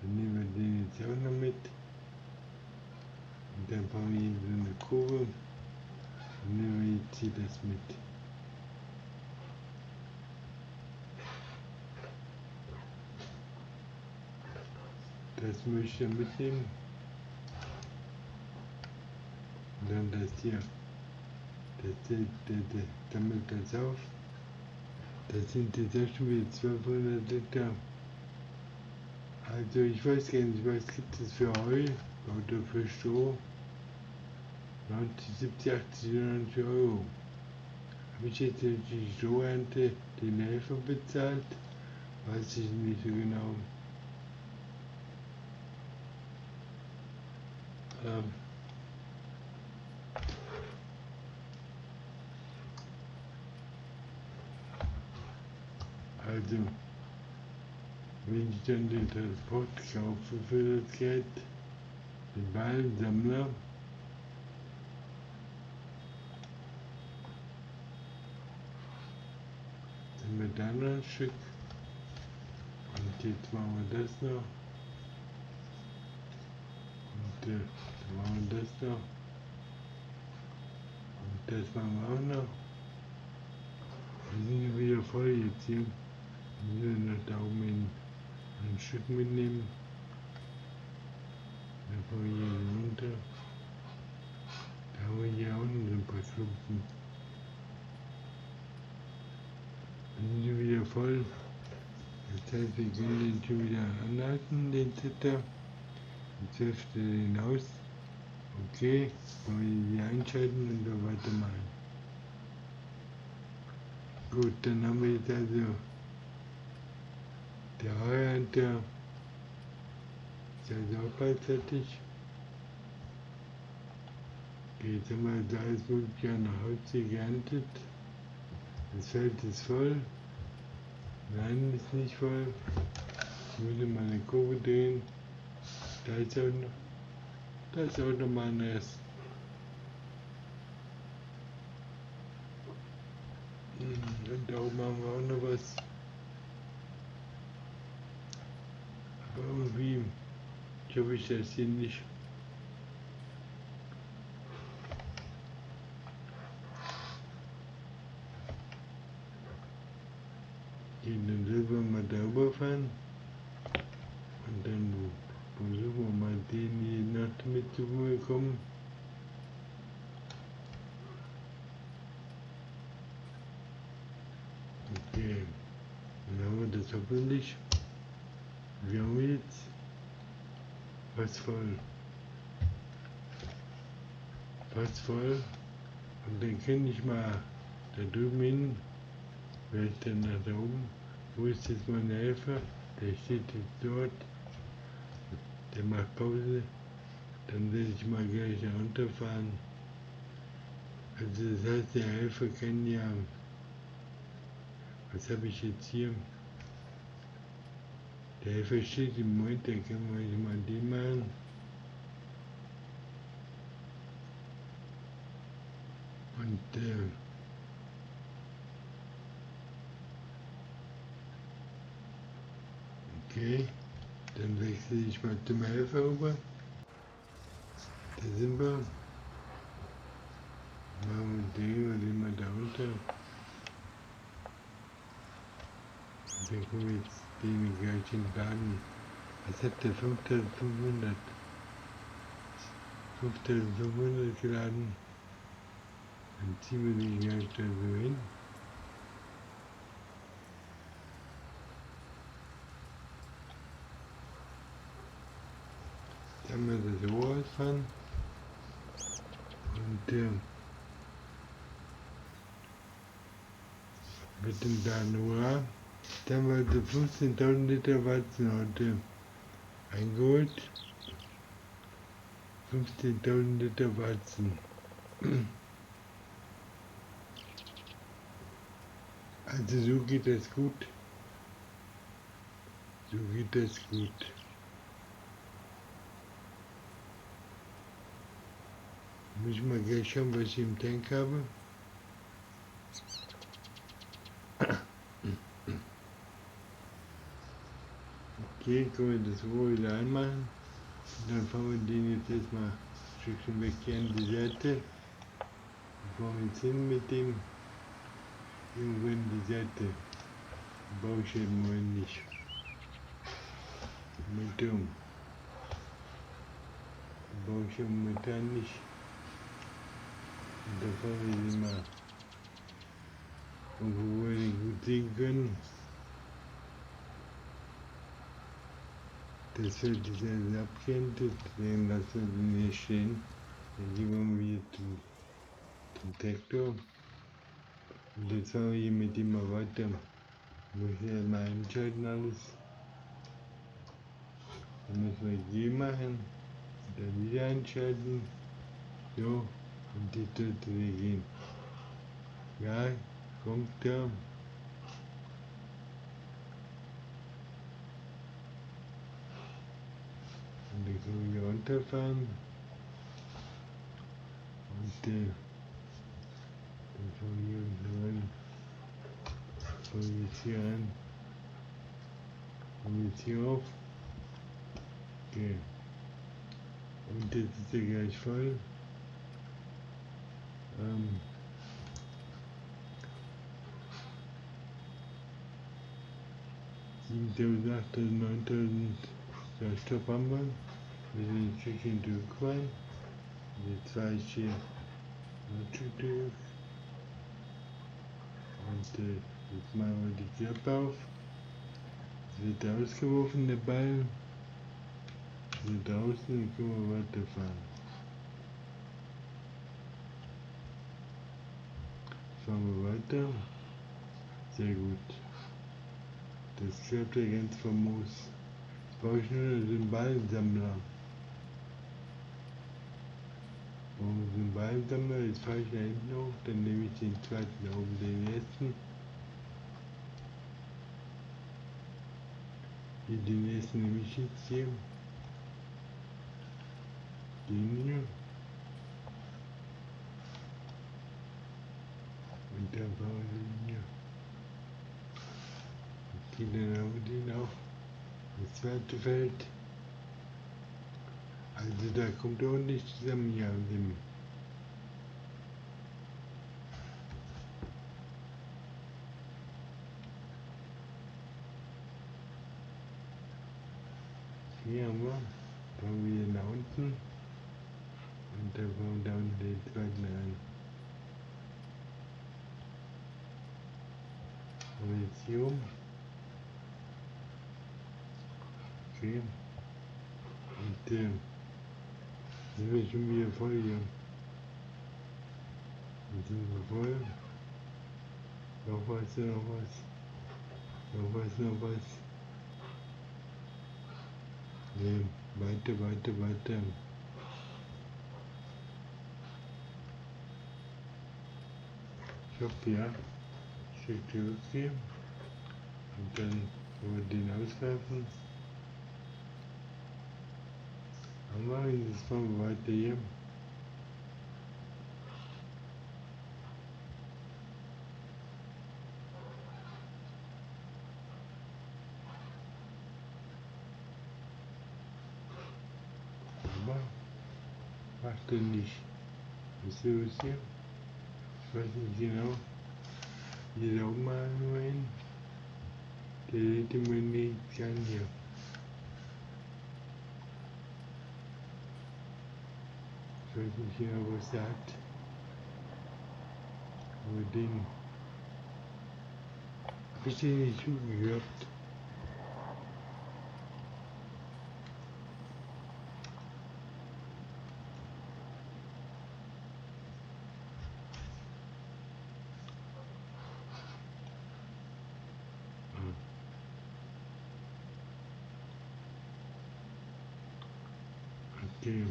Dann nehmen wir den jetzt auch noch mit. Und dann bauen wir hier so eine Kurve. Dann nehmen wir jetzt hier das mit. Das möchte ich dann mitnehmen. Und dann das hier. Das sammelt das auf. Das sind jetzt auch schon wieder 1200 Liter. Also ich weiß gar nicht, was gibt es für Heu oder für Stroh? 90, 70, 80, 90 Euro. Habe ich jetzt durch die Strohernte den Helfer bezahlt? Weiß ich nicht so genau. Also, wenn ich dann den Transport kaufe für das Geld, den Ballensammler, sind wir dann noch ein Stück. Und jetzt machen wir das noch. Und dann machen wir das noch. Und das machen wir auch noch. Wir sind wieder voll jetzt hier. Wir müssen noch da oben ein Stück mitnehmen. Dann fahren wir hier runter. Da haben wir hier auch noch so ein paar Klumpen. Wir sind wieder voll. Das heißt, wir können den schon wieder anhalten, den Zitter. Jetzt wirft er den aus. Okay, wollen wir die einschalten und so weitermachen. Gut, dann haben wir jetzt also der Heuernter ist also auch bald fertig. Okay, jetzt haben wir also alles mögliche an Holz hier geerntet. Das Feld ist voll. Nein, ist nicht voll. Ich würde mal eine Kurve drehen. Da ist auch noch mal ein Rest. Und da oben haben wir auch noch was. Aber irgendwie schaffe ich das hier nicht. Okay, dann sollen wir mal darüber fahren. Und dann versuchen wir mal den hier noch mit zu bekommen. Okay, dann haben wir das hoffentlich. Wir haben jetzt fast voll. Fast voll. Und dann kann ich mal da drüben hin. Wer ist denn nach da oben? Wo ist jetzt mein Helfer? Der steht jetzt dort. Der macht Pause. Dann werde ich mal gleich da runterfahren. Also das heißt, der Helfer kann ja... Was habe ich jetzt hier? Der Helfer steht im Moment, da können wir mal den machen. Und okay, dann wechsle ich mal zum Helfer rüber. Da sind wir. Machen wir den mal da runter. Und dann können wir jetzt den gleich entladen. Was hat der 5500? 5500 geladen. Dann ziehen wir den gleich da so hin. einmal das Rohr ausfahren und mit dem kleinen Rohr. Dann haben wir 15.000 Liter Weizen heute eingeholt. 15.000 Liter Weizen. Also so geht das gut. So geht das gut. Muss ich mal gleich schauen, was ich im Tank habe. Okay, können wir das Rohr wieder einmachen. Dann fahren wir den jetzt erstmal ein Stückchen weg hier an die Seite. Dann fahren wir jetzt hin mit dem irgendwo in die Seite. Baue ich eben mal nicht. Momentan. Baue ich ja momentan nicht. Und da fahren wir sie mal irgendwo, wo wir den gut sehen können. Das wird sich alles abgehend, deswegen lassen wir den hier stehen. Dann gehen wir wieder zum Traktor. Und jetzt fahren wir hier mit dem mal weiter. Muss ich erstmal einschalten alles. Dann müssen wir hier machen. Und dann wieder einschalten. So, und die sollte wir gehen. Ja, kommt da. Und dann können wir hier runterfahren. Und dann fahren wir hier unten rein. Fangen wir jetzt hier an. Fangen wir jetzt hier auf. Okay. Und jetzt ist er gleich voll. 7.000, 8.000, 9.000 Sauerstoff haben wir. Wir sind ein Stückchen durchgefahren. Jetzt fahre ich hier ein Stück durch. Und jetzt machen wir die Klappe auf. Es wird ausgeworfen, der Ball. Wir sind draußen, dann können wir weiterfahren. Fahren wir weiter. Sehr gut. Das klappt ja ganz famos. Jetzt brauche ich nur den Ballensammler. Den Ballensammler, jetzt fahre ich da hinten hoch, dann nehme ich den zweiten da oben, den ersten. Hier den ersten nehme ich jetzt hier. Den hier. Und dann fahren wir den hier. Okay, dann haben wir den auch. Das zweite Feld. Also da kommt ordentlich zusammen hier an dem. Hier haben wir, fahren wir hier nach unten und dann fahren wir da unten den zweiten rein. Und jetzt hier um. Okay. Und sind wir schon wieder voll hier. Jetzt sind wir voll. Noch was, noch was. Noch was, noch was. Nee, weiter, weiter, weiter. Ich hoffe, ja. Stück zurück hier. Und dann wollen wir den auswerfen. Haben wir, jetzt fahren wir weiter hier. Aber macht er nicht. Wisst ihr was hier? Ich weiß nicht genau. Hier da oben mal nur hin. Der hält immer nichts an hier. Ich weiß nicht genau, was er hat. Aber den habe ich den nicht zugehört. Okay,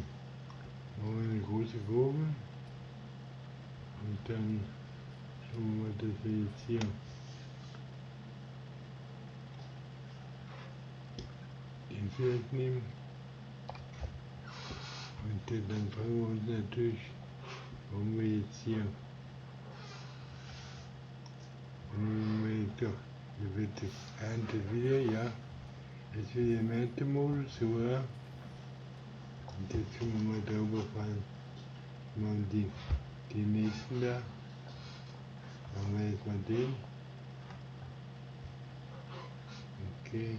machen wir eine große Kurve und dann schauen wir mal, dass wir jetzt hier den Feld nehmen und dann fragen wir uns natürlich, warum wir jetzt hier doch, hier wird geerntet wieder, ja, jetzt wieder im Erntemodus, ja, und jetzt können wir mal darüber fahren, machen die nächsten da, machen wir jetzt mal den, okay,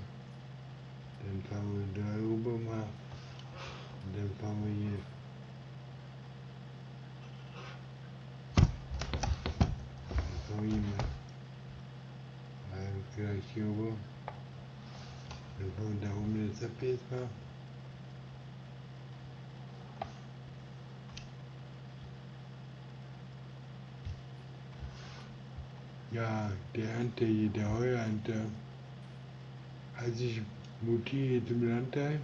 dann fahren wir darüber mal, und dann fahren wir hier, mal gleich hier rüber, dann fahren wir da oben jetzt ab jetzt mal. Ja, der Heuernte, als ich mutiere zum Landteil,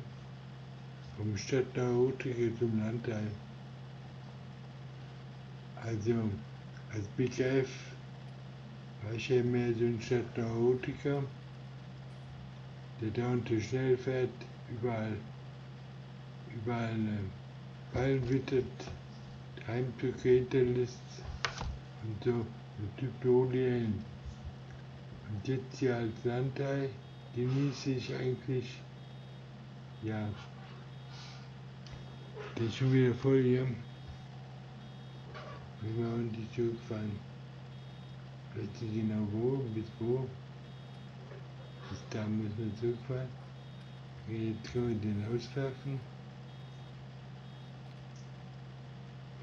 vom Stadtteil zum Landteil. Also als BKF war ich ja mehr so ein Stadtteil, der da unter schnell fährt, überall Fallen wittert, Heimtücke hinterlässt und so ein Typ Dolian. Und jetzt hier als Landteil genieße ich eigentlich, ja, der ist schon wieder voll hier. Müssen wir ordentlich zurückfahren. Ich weiß nicht genau wo, bis wo. Bis da müssen wir zurückfahren. Jetzt können wir den auswerfen.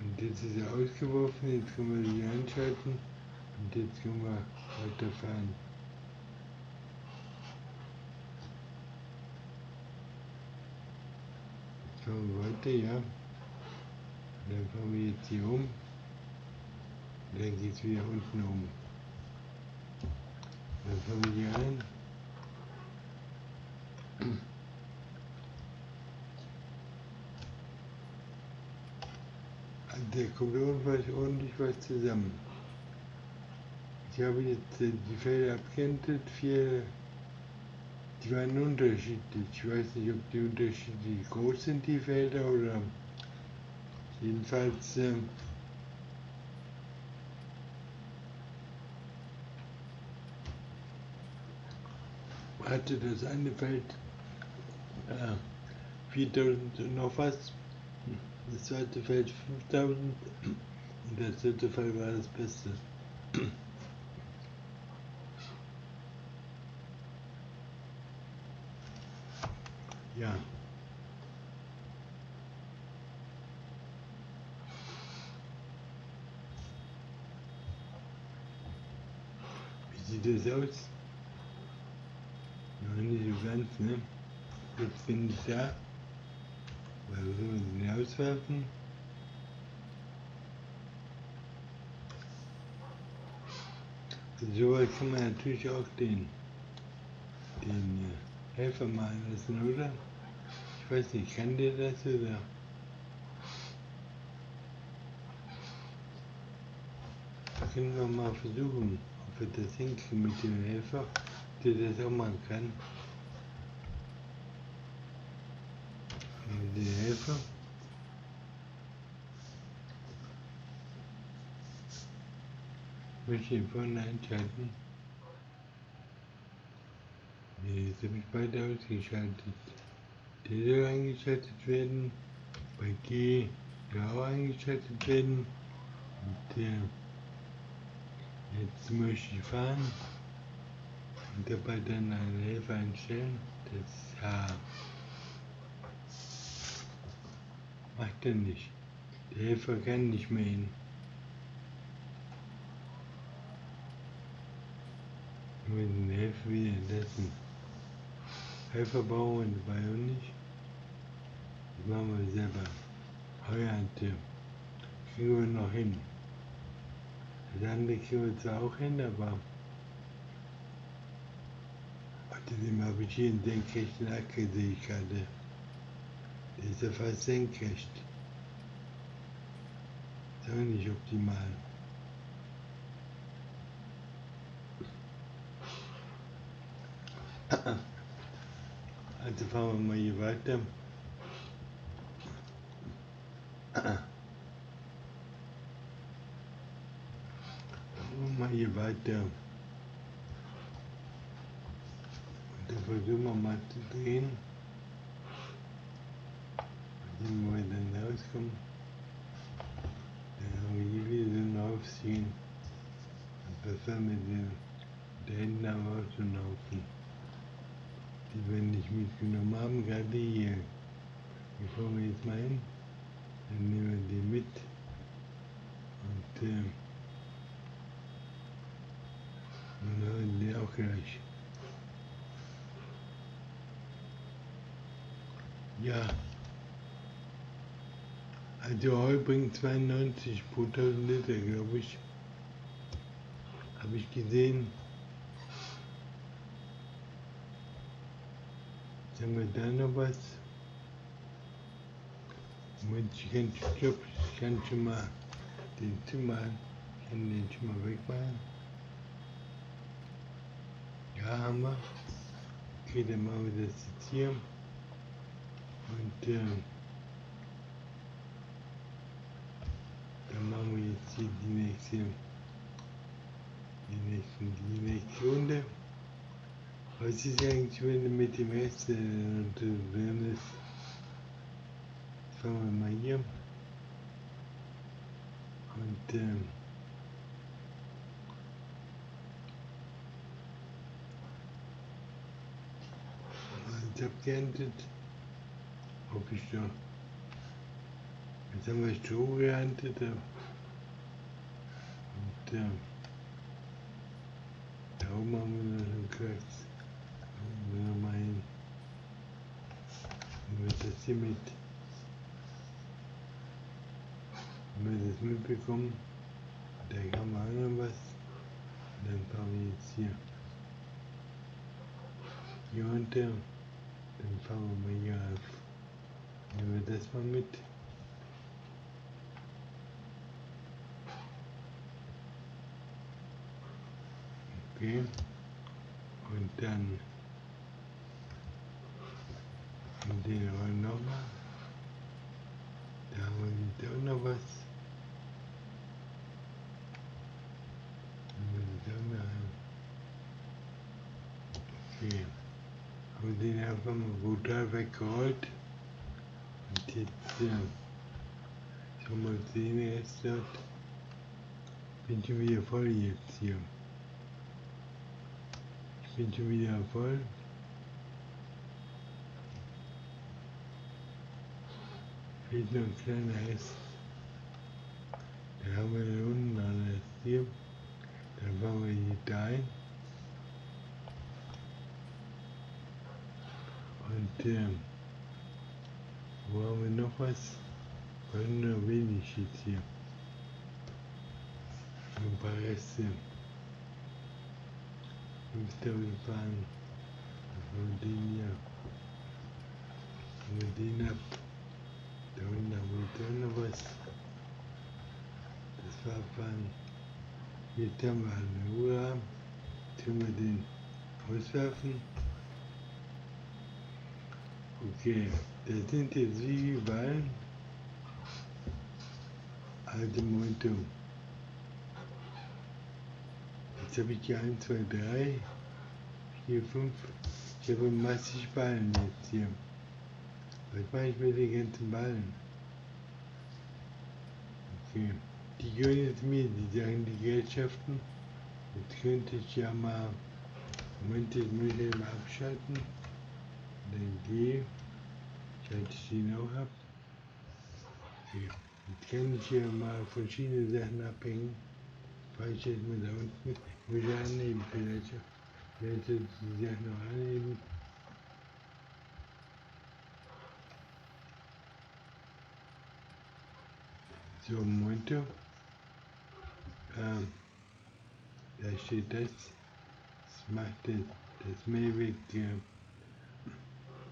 Und jetzt ist er ausgeworfen, jetzt können wir ihn einschalten. Und jetzt können wir weiterfahren. Jetzt fahren wir weiter, ja. Und dann fahren wir jetzt hier um. Und dann geht es wieder unten um. Dann fahren wir hier ein. Also da kommt ordentlich was zusammen. Ich habe jetzt die Felder abgeerntet, die waren unterschiedlich. Ich weiß nicht, ob die unterschiedlich groß sind, die Felder, oder jedenfalls hatte das eine Feld 4000 und noch was, das zweite Feld 5000 und das dritte Feld war das Beste. Ja. Wie sieht das aus? Noch nicht so ganz, ne? Jetzt bin ich da, weil wir den auswerfen. So kann man natürlich auch den Helfer malen lassen, oder? Ich weiß nicht, kann der das oder? Können wir mal versuchen, ob wir das hinkriegen mit dem Helfer, der das auch machen kann. Mit dem Helfer. Ich möchte ihn vorne einschalten. Nee, jetzt habe ich beide ausgeschaltet. Der soll eingeschaltet werden. Bei G soll auch eingeschaltet werden. Und jetzt möchte ich fahren und dabei dann einen Helfer einstellen. Das macht er nicht. Der Helfer kann nicht mehr hin. Wir müssen den Helfer wieder entlassen. Helfer brauchen wir dabei auch nicht. Das machen wir selber. Heuernte kriegen wir noch hin. Das andere kriegen wir zwar auch hin, aber außerdem habe ich hier einen senkrechten Acker, sehe ich gerade. Der ist ja fast senkrecht. Ist auch nicht optimal. Also fahren wir mal hier weiter. Mal hier weiter. Und dann versuchen wir mal zu drehen. Mal sehen, wo wir dann rauskommen. Dann haben wir hier wieder so einen Aufziehen. Und besser mit den da hinten haben wir auch so einen Haufen. Die wir nicht mitgenommen haben, gerade hier. Die fahren wir jetzt mal hin. Dann nehmen wir die mit. Und dann hören die auch gleich. Ja, also Heu bringt 92 pro 1000 Liter, glaube ich. Habe ich gesehen. Jetzt haben wir da noch was. Moment, ich kann schon mal den schon mal wegmachen. Ja, haben wir. Okay, dann machen wir das jetzt hier. Und dann machen wir jetzt hier die nächste Runde. Was ist eigentlich, wenn du mit dem Rest drin ist? Jetzt fangen wir mal hier. Und ich habe geerntet. Hoffe ich doch. Jetzt haben wir Stroh geerntet. Und da oben haben wir noch einen Kreuz. Nochmal hin. Wenn wir das hier wenn wir das mitbekommen, da haben wir auch noch was. Und dann fahren wir jetzt hier runter. Dann fahren wir mal hier auf. Nehmen wir das mal mit. Okay. Und dann in den Rollen nochmal. Da haben wir jetzt auch noch was. Okay. Haben wir den einfach mal brutal weggerollt. Und jetzt schon mal sehen, erst dort. Bin schon wieder voll jetzt hier. Ich bin schon wieder voll. Fehlt noch ein kleiner Rest. Da haben wir da unten noch ein Rest hier. Dann fahren wir hier da ein. Und wo haben wir noch was? Wir haben nur wenig jetzt hier. Ein paar Reste. 5000 fahren. Von den hier. Von den ab. Da unten haben wir da noch was. Das war fahren. Jetzt haben wir eine Uhr. Jetzt können wir den auswerfen. Okay, das sind jetzt wie überall alte Momentum. Jetzt habe ich hier 1, 2, 3, 4, 5. Ich habe massig Ballen jetzt hier. Was mache ich mit den ganzen Ballen? Okay, die gehören jetzt mir, die sagen die Gerätschaften. Jetzt könnte ich ja mal, Moment, ich muss ich mal abschalten. Dann gehe, schalte ich den auch ab. Okay. Jetzt kann ich hier mal verschiedene Sachen abhängen. Fahre ich jetzt mal da unten. Muss ich annehmen, vielleicht jetzt die Sachen noch annehmen. So, Moment. Da steht das. Das macht das Mehrweg.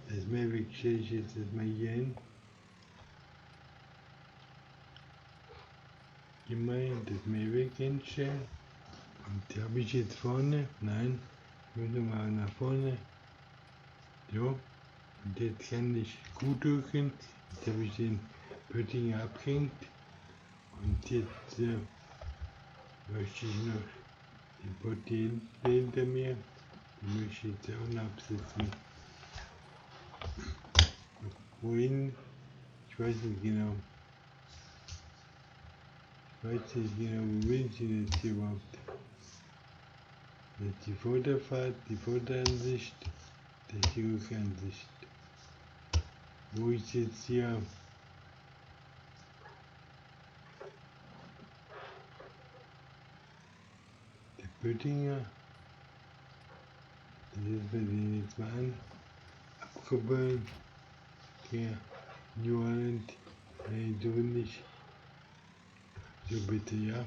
Das Mehrweg stelle ich jetzt mal hier hin. immer das Mehrweg einstellen. Und die habe ich jetzt vorne. Nein, ich muss nochmal nach vorne. So. Und jetzt kann ich gut drücken. Jetzt habe ich den Pöttinger abgehängt. Und jetzt möchte ich noch die Protein hinter mir. Die möchte ich jetzt auch noch absetzen. Wohin? Ich weiß nicht genau. Wo bin ich denn jetzt hier überhaupt? Jetzt die Vorderfahrt, die Vorderansicht, das ist die Rückansicht. Wo ich jetzt hier der Pöttinger, das ist wir den jetzt mal an, abkuppeln, hier, New Holland, nein, so nicht, so bitte, ja.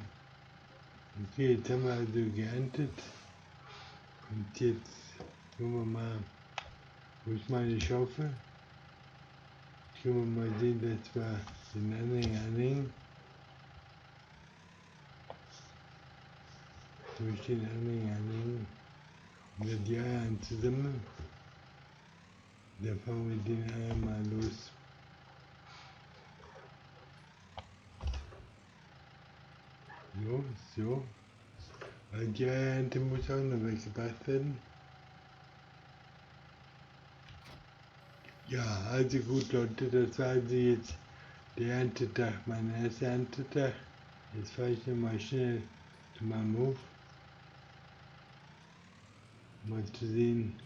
Okay, jetzt haben wir also geerntet und jetzt gucken wir mal, wo ist meine Schaufel? Können wir mal sehen, dass wir den Anhänger anhängen. Durch den Anhänger anhängen. Und die Eier zusammen. Dann fahren wir den Eier mal los. So. Weil die Eierernte muss auch noch weggebracht werden. Ja, also gut Leute, das war also jetzt der Erntetag, mein erster Erntetag. Jetzt fahre ich nochmal schnell zu meinem Hof. Mal zu sehen,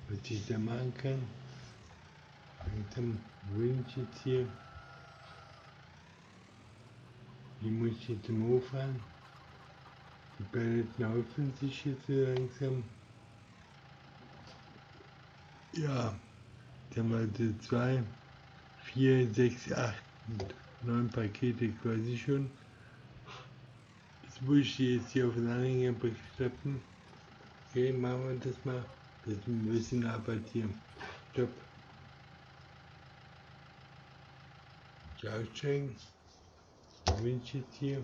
was ich da machen kann. Langsam bin ich jetzt hier. Hier muss ich jetzt zum Hof fahren. Die Pelleten häufen sich jetzt so langsam. Ja, dann haben wir also 2, 4, 6, 8, 9 Pakete quasi schon. Jetzt muss ich die jetzt hier auf den Anhänger schleppen. Okay, machen wir das mal. Das ist ein bisschen Arbeit hier. Stopp. Aussteigen. Hier bin ich jetzt hier.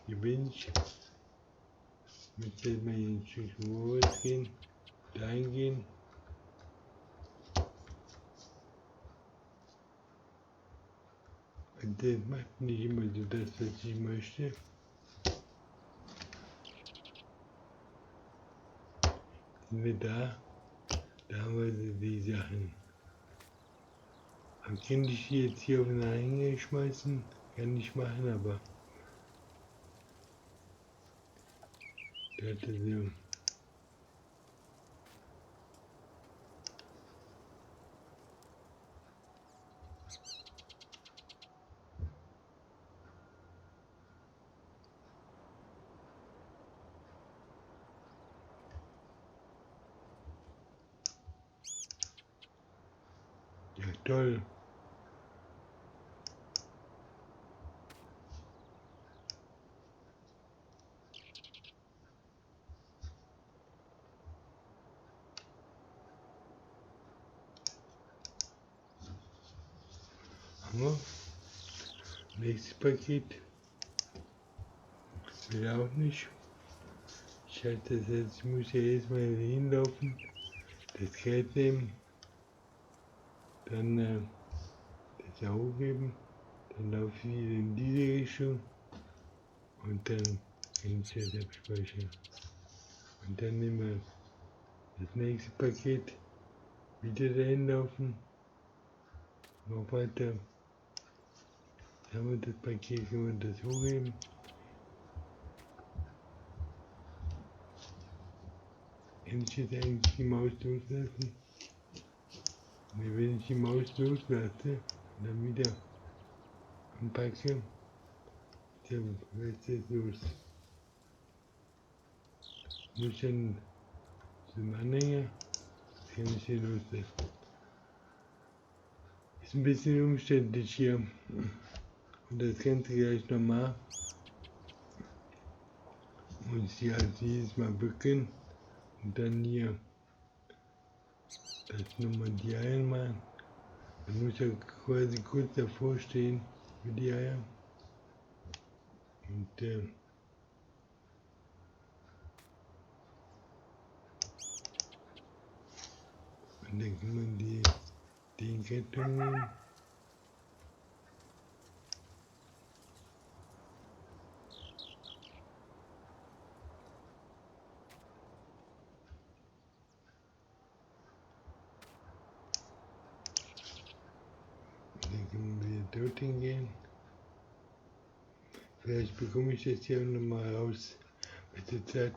Hier bin ich. Jetzt jetzt mal hier ein Stück vorwärts gehen. Da eingehen. Und das macht nicht immer so das, was ich möchte. Sind wir da? Da haben wir die Sachen. Aber kann ich die jetzt hier auf den Anhänger schmeißen? Kann ich machen, aber das ist so. Ja, toll. Haben wir. Nächstes Paket. Will auch nicht. Ich halte das jetzt, ich muss ja erstmal hinlaufen, das Geld nehmen, dann das ja hochheben, dann laufe ich wieder in diese Richtung und dann kann ich das abspeichern. Und dann nehmen wir das nächste Paket, wieder dahin laufen, noch weiter, dann haben wir das Paket, können wir das hochheben. Kann ich jetzt eigentlich die Maus loslassen? Und wenn ich die Maus loslasse, dann wieder anpacke, dann wird es los. Muss ich dann zum Anhänger, das kann ich hier loslassen. Ist ein bisschen umständlich hier. Und das Ganze gleich nochmal. Muss ich halt jedes Mal bücken. Und dann hier das nochmal die Eier machen. Dann muss ich quasi kurz davor stehen für die Eier. Und dann kann man den Karton nehmen. Dann kann man wieder dorthin gehen. Vielleicht bekomme ich das hier auch nochmal raus mit der Zeit.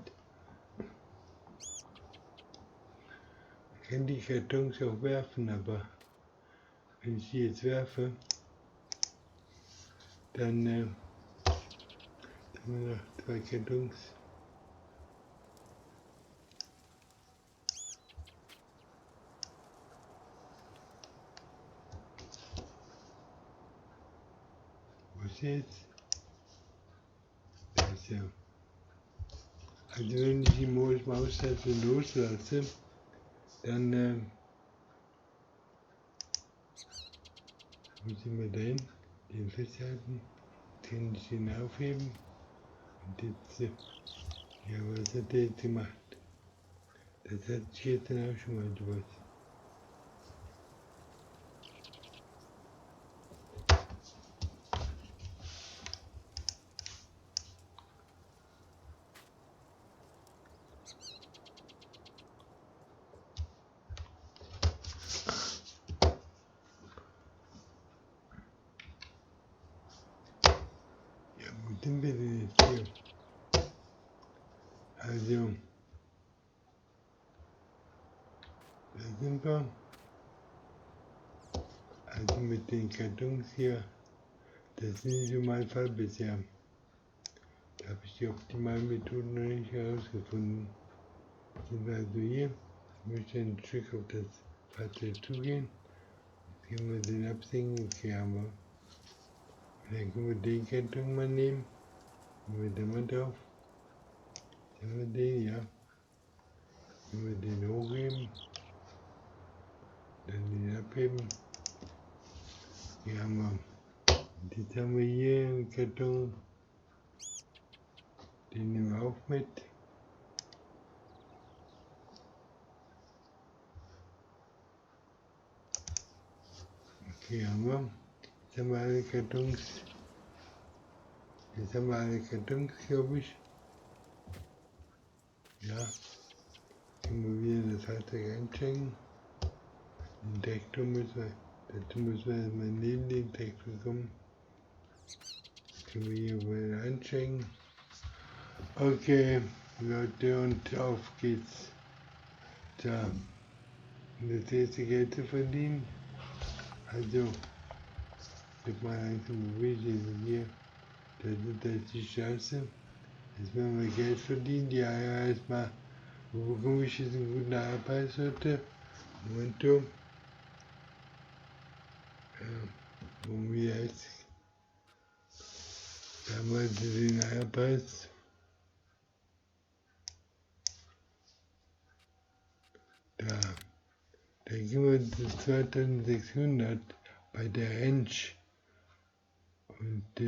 Ich kann die Kartons auch werfen, aber wenn ich die jetzt werfe, dann haben wir noch 2 Kartons. Wo ist jetzt? Da ist ja. Also wenn ich die Maustaste loslasse, dann muss ich mal den festhalten, kann ich den aufheben und jetzt, ja, was hat der jetzt gemacht? Das hat sich jetzt dann auch schon mal etwas. Wo sind wir denn jetzt hier? Also, da sind wir. Also mit den Kartons hier, das ist nicht so mein Fall bisher. Da habe ich die optimalen Methoden noch nicht herausgefunden. Sind wir also hier. Ich möchte ein Stück auf das Fahrzeug zugehen. Jetzt können wir den absenken. Okay, haben wir. Und dann können wir den Karton mal nehmen. Machen wir den mal drauf. Haben wir den, ja. Können wir den hochheben. Dann den abheben. Hier haben wir. Und jetzt haben wir hier einen Karton. Den nehmen wir auch mit. Okay, haben wir. Jetzt haben wir alle Kartons. Jetzt haben wir alle Kartons, glaube ich. Ja. Können wir wieder das Fahrzeug einchecken. Den Traktor müssen wir, dazu müssen wir erstmal neben den Traktor kommen. Können wir hier wieder einchecken. Okay, Leute, und auf geht's. Da, das erste Geld zu verdienen. Also, ich mal langsam bewegen hier. Das ist die Chance. Jetzt werden wir Geld verdienen. Ja, erstmal, wo bekomme ich jetzt einen guten Arbeits heute? Moment, wo wir jetzt, da haben wir den Arbeits. Da gehen wir bis 2600 bei der Range. Und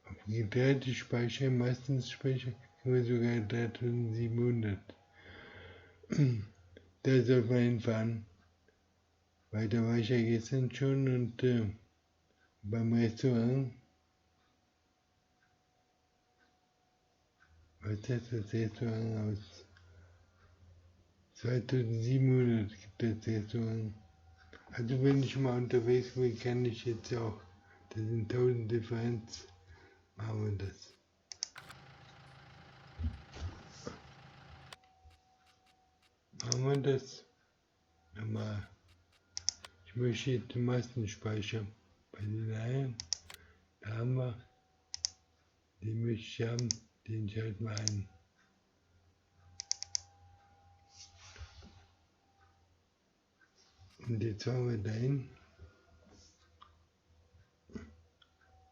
auf geteilte Speicher, meistens Speicher, können wir sogar 3700. Da sollte man hinfahren. Weil da war ich ja gestern schon und beim Restaurant. Was ist das Restaurant aus? 2700 gibt das Restaurant. Also wenn ich mal unterwegs bin, kann ich jetzt auch, das sind 1000 Differenz, machen wir das. Machen wir das. Nochmal. Ich möchte jetzt den meisten speichern. Bei den Eiern, da haben wir, den möchte ich haben, den schalten wir ein. Und jetzt fahren wir dahin.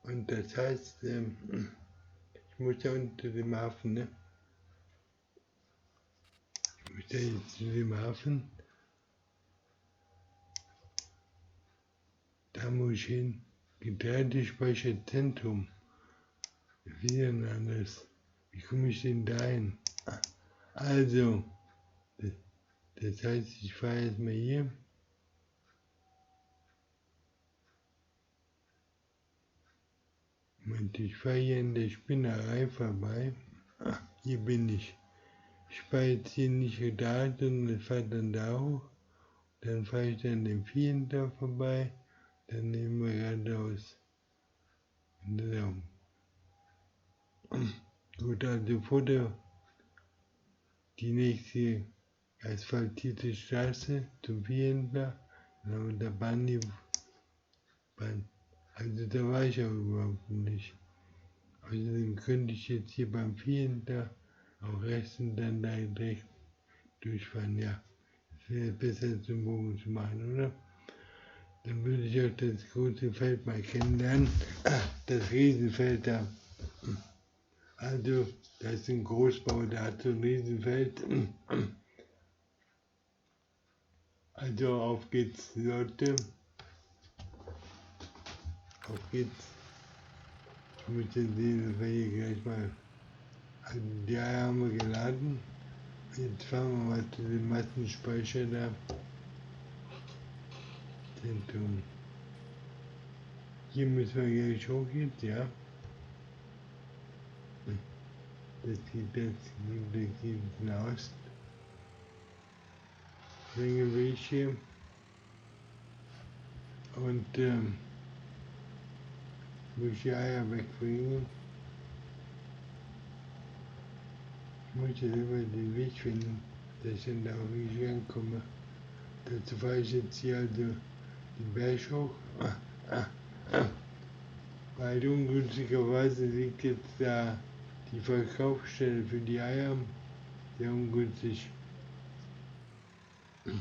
Und das heißt, ich muss ja unter dem Hafen, ne? Ich muss ja jetzt zu dem Hafen. Da muss ich hin. Getreidespeicherzentrum. Wieder ein anderes. Wie komme ich denn da hin? Also, das heißt, ich fahre jetzt mal hier. Moment, ich fahre hier in der Spinnerei vorbei. Hier bin ich. Ich fahre jetzt hier nicht da, sondern fahre dann da hoch. Dann fahre ich dann den Vielen da vorbei. Dann nehmen wir geradeaus. So. Gut, also vor der die nächste asphaltierte Straße zum Viehhändler. Und der Bahn. Also da war ich auch überhaupt nicht. Außerdem könnte ich jetzt hier beim Viehhändler auch rechts und dann da direkt durchfahren. Ja, es wäre besser zum Bogen zu machen, oder? Dann würde ich auch das große Feld mal kennenlernen. Das Riesenfeld da. Also, da ist ein Großbau, der hat so ein Riesenfeld. Also auf geht's, Leute. Auf geht's. Ich muss jetzt sehen, dass wir hier gleich mal. Also die Eier haben wir geladen. Jetzt fahren wir mal zu dem Massenspeicher da. Zentrum. Hier müssen wir gleich hoch jetzt, ja. Das geht nach Ost. Länge Weg hier. Und muss ich die Eier wegbringen. Ich muss jetzt immer den Weg finden, dass ich dann da auch richtig rankomme. Dazu fahre ich jetzt hier also den Berg hoch. Weil ungünstigerweise liegt jetzt da die Verkaufsstelle für die Eier. Sehr ungünstig. Ich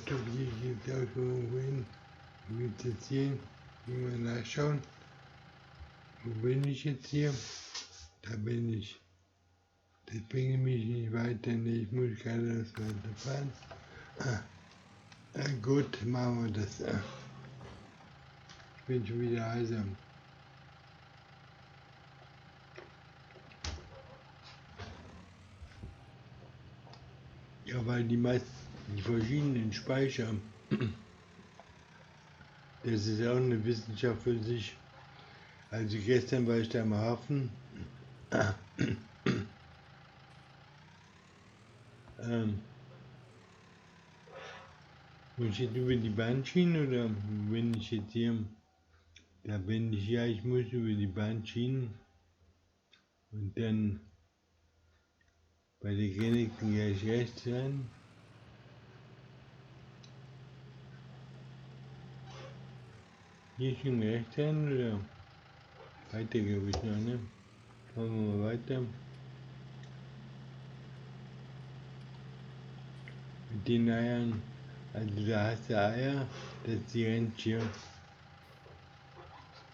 glaube, hier geht es auch irgendwo hin. Ich will jetzt hier mal nachschauen. Wo bin ich jetzt hier? Da bin ich. Das bringt mich nicht weiter. Nee, ich muss gerade das weiterfahren. Gut, machen wir das. Ich bin schon wieder eisern. Ja, weil die verschiedenen Speicher, das ist auch eine Wissenschaft für sich. Also gestern war ich da am Hafen. Muss ich jetzt über die Bahnschienen oder bin ich jetzt hier? Da bin ich, ja, ich muss über die Bahnschienen und dann bei der Grenzen gleich rechts rein. Hier schon rechts rein oder weiter, glaube ich noch, ne? Fahren wir mal weiter. Mit den Eiern, also da hast du Eier, das ist die Ranch hier.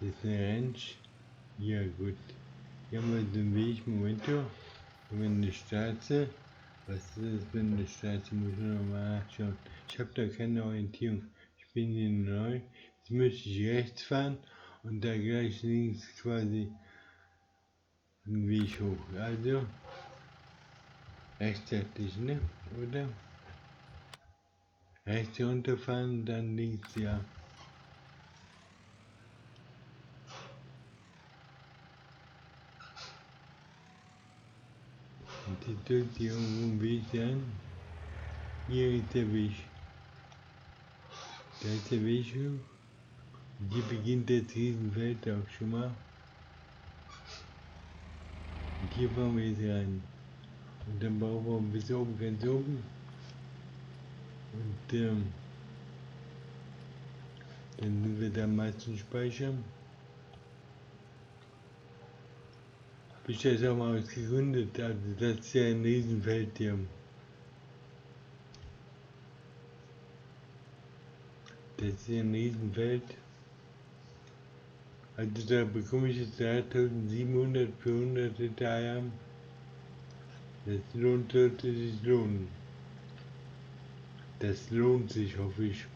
Das ist eine Ranch. Ja gut. Hier haben wir den Weg, Momento. Wenn eine Straße. Was ist das für eine Straße? Muss ich nochmal nachschauen. Ich habe da keine Orientierung. Ich bin hier neu. Jetzt müsste ich rechts fahren und da gleich links quasi den Weg hoch. Also rechtzeitig, ne? Oder? Rechts runterfahren, dann links, ja. Und die dürfte hier irgendwo ein Weg sein. Hier ist der Weg. Da ist der Weg hoch. Und hier beginnt das Riesenfeld auch schon mal. Und hier fahren wir jetzt rein. Und dann brauchen wir bis oben, ganz oben. Und dann sind wir da meistens speichern. Habe ich das auch mal ausgegründet, also das ist ja ein Riesenfeld hier. Das ist ja ein Riesenfeld. Also da bekomme ich jetzt 3700 für 100 Liter Eier. Das sollte sich lohnen. Das lohnt sich, hoffe ich.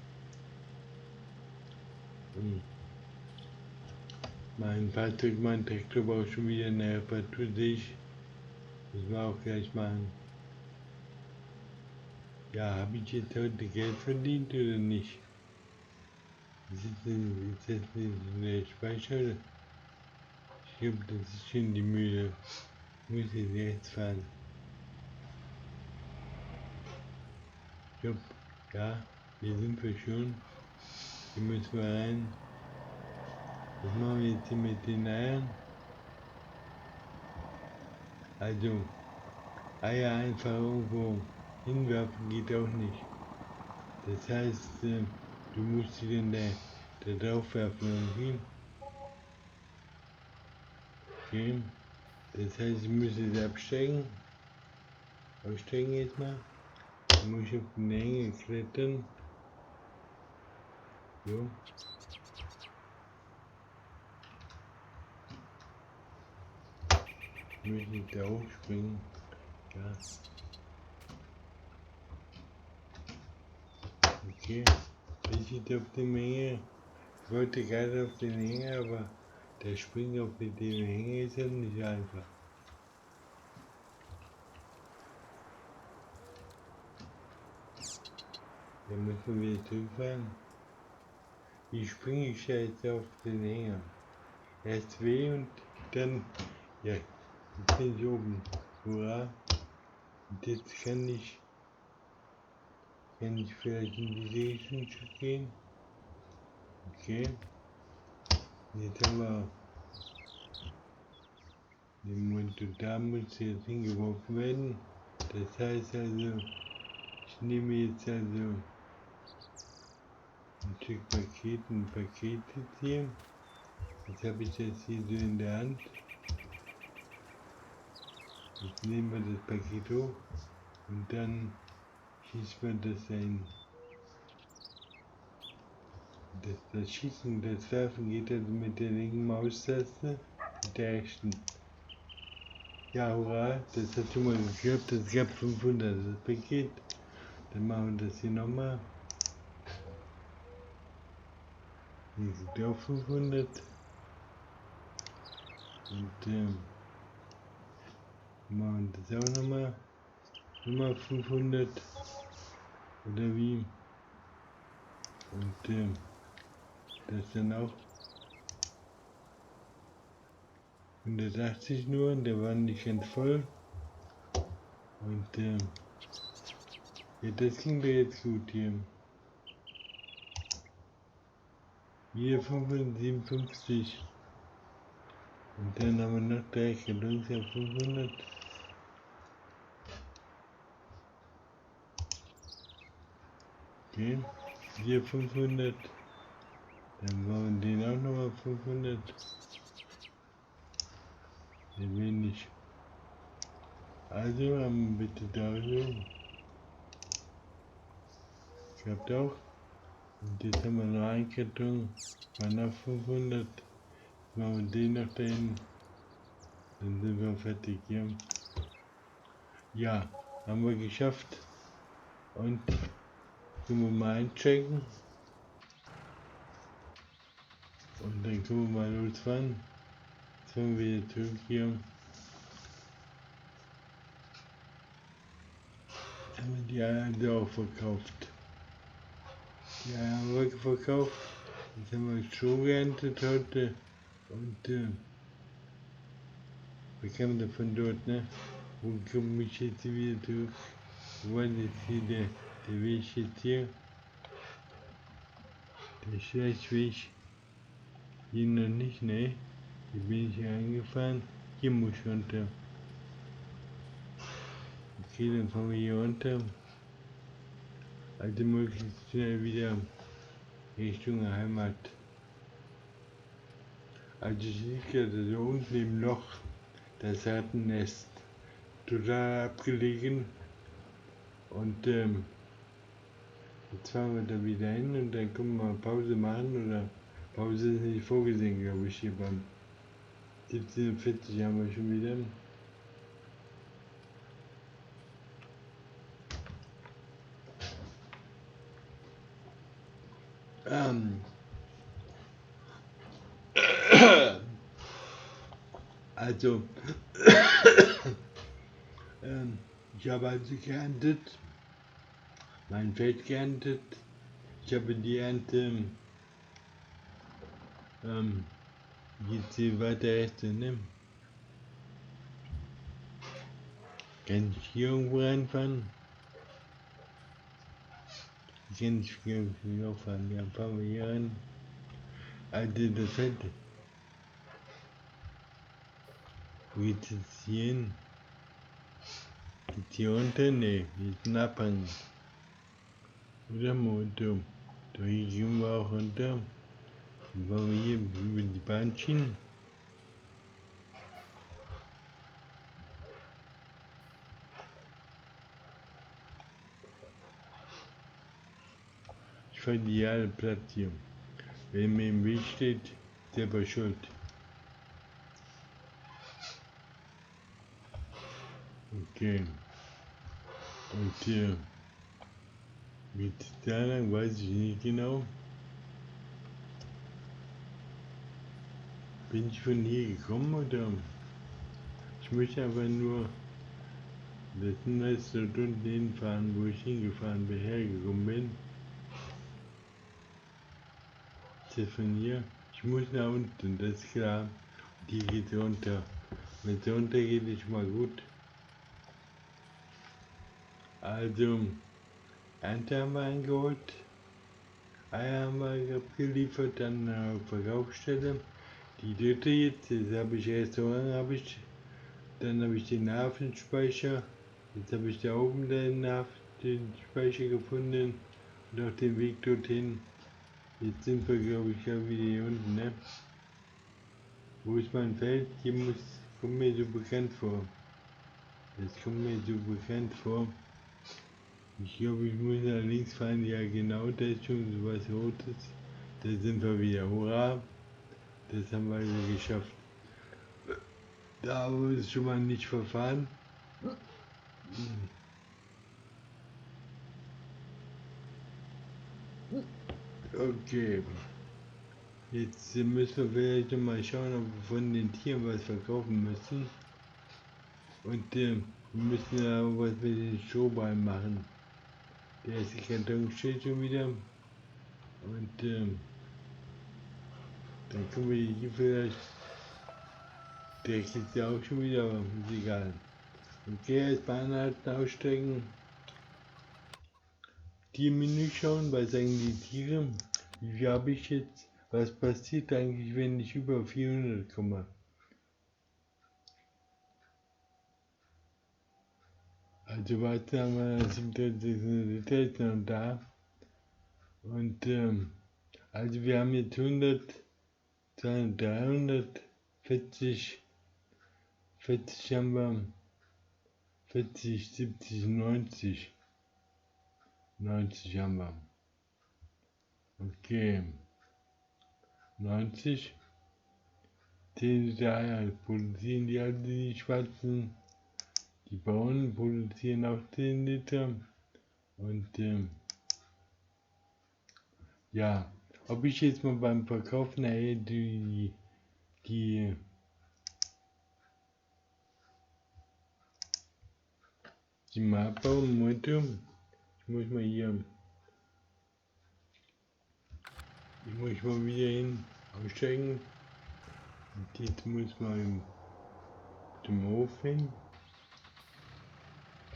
Mein Fahrzeug, mein Traktor braucht schon wieder eine Reparatur, sehe ich. Müssen wir auch gleich machen. Ja, habe ich jetzt heute Geld verdient oder nicht? Ist das in der Speicher? Ich glaube, das ist schon die Mühle. Ich muss jetzt rechts fahren. Stopp. Ja, hier sind wir schon. Hier müssen wir rein. Was machen wir jetzt hier mit den Eiern? Also, Eier einfach irgendwo hinwerfen geht auch nicht. Das heißt, du musst sie dann da drauf werfen irgendwie. Okay. Das heißt, ich muss jetzt absteigen. Aussteigen jetzt mal. Dann muss ich auf die Hänge klettern. So. Ich muss jetzt da hochspringen. Ja. Okay. Ich jetzt auf die Menge. Ich wollte gerade auf den Hänger, aber der Springen auf den Hänger ist ja nicht einfach. Dann müssen wir zurückfahren. Wie springe ich jetzt auf den Hänger? Erst weh und dann, ja, jetzt bin ich oben. Hurra. Und jetzt kann ich vielleicht in diese Richtung gehen. Okay. Jetzt haben wir den Mund und da muss jetzt hingeworfen werden. Das heißt also, ich nehme jetzt also ein Stück Paket, jetzt hier. Jetzt habe ich das hier so in der Hand. Jetzt nehmen wir das Paket hoch und dann schießen wir das ein. Das Schießen, das Werfen geht also mit der linken Maustaste, mit der rechten. Ja, hurra, das hat schon mal geklappt, das gab 500, das Paket. Dann machen wir das hier nochmal. Hier sind auch 500. Und machen wir das auch nochmal. Nochmal 500. Oder wie? Und das dann auch 180 nur, und der war nicht ganz voll. Und ja, das ging mir jetzt gut hier. Hier 557. Und dann haben wir noch 3 Kartons auf 500. Okay, hier 500. Dann machen wir den auch nochmal 500. Den wenig. Also haben wir bitte da so. Klappt auch. Und jetzt haben wir noch einen Karton. War noch 500. Machen wir den noch dahin. Dann sind wir fertig hier. Ja, haben wir geschafft. Und können wir mal einchecken. Und dann können wir mal losfahren. Jetzt fahren wir wieder zurück hier. Haben wir die Eier also auch verkauft. Die Eier haben wir verkauft. Jetzt haben wir Stroh geerntet heute. Und wir kamen davon dort, ne? Wo komme ich jetzt wieder zurück? Wo war jetzt hier der Weg jetzt hier? Der Schleichweg. Hier noch nicht, ne? Hier bin ich angefahren. Hier muss ich runter. Okay, dann fahren wir hier runter. Also möglichst schnell wieder Richtung Heimat. Also ich liege gerade so unten im Loch, das Rattennest. Total abgelegen. Und jetzt fahren wir da wieder hin und dann können wir mal Pause machen, oder Pause ist nicht vorgesehen, glaube ich, hier beim 17:40 haben wir schon wieder. Also, ich habe also geerntet, mein Feld geerntet. Ich habe die Ernte, jetzt hier weiter rechts, ne? Kann ich hier irgendwo reinfahren? Ich kann nicht hier fahren, ja, fahren wir hier rein. Also das Feld, wo geht's jetzt hier hin? Geht's hier runter? Ne, hier ist ein Abhang. Oder Motor. Da hier gehen wir auch runter. Dann fahren wir hier über die Bahnschienen. Ich fahre die alle platt hier. Wenn mir im Weg steht, selber schuld. Okay. Und mit da lang weiß ich nicht genau. Bin ich von hier gekommen oder? Ich möchte aber nur das nächste unten hinfahren, wo ich hingefahren bin, hergekommen bin. Ist das von hier? Ich muss nach unten, das ist klar. Die geht runter. Wenn es runter geht, ist mal gut. Also, Ernte haben wir eingeholt. Eier haben wir abgeliefert an der Verkaufsstelle. Die dritte jetzt habe ich Restaurant, dann habe ich den Hafenspeicher. Jetzt habe ich da oben den Speicher gefunden und auch den Weg dorthin. Jetzt sind wir, glaube ich, ja wieder hier unten, ne? Wo ist mein Feld? Kommt mir so bekannt vor. Das kommt mir so bekannt vor. Ich glaube, ich muss nach links fahren. Ja, genau, da ist schon so was Rotes. Da sind wir wieder. Hurra! Das haben wir also geschafft. Da haben wir uns schon mal nicht verfahren. Okay. Jetzt müssen wir vielleicht noch mal schauen, ob wir von den Tieren was verkaufen müssen. Und wir müssen ja auch was mit den Strohballen machen. Der erste Karton steht schon wieder. Und dann können wir hier vielleicht. Der geht ja auch schon wieder, aber ist egal. Okay, erstmal anhalten, aussteigen. Tiermenü schauen, was sagen die Tiere? Wie viel habe ich jetzt? Was passiert eigentlich, wenn ich über 400 komme? Also weiter haben wir 7600 Liter noch da. Und also wir haben jetzt 100, 200, 300, 40 haben wir, 40, 70, 90. 90 haben wir. Okay. 90. 10 Liter Eier produzieren die also die Schwarzen. Die Braunen produzieren auch 10 Liter. Und ja, ob ich jetzt mal beim Verkauf nachher die mal abbauen wollte. Ich muss mal wieder hin, aussteigen. Und jetzt muss man zum Hof hin,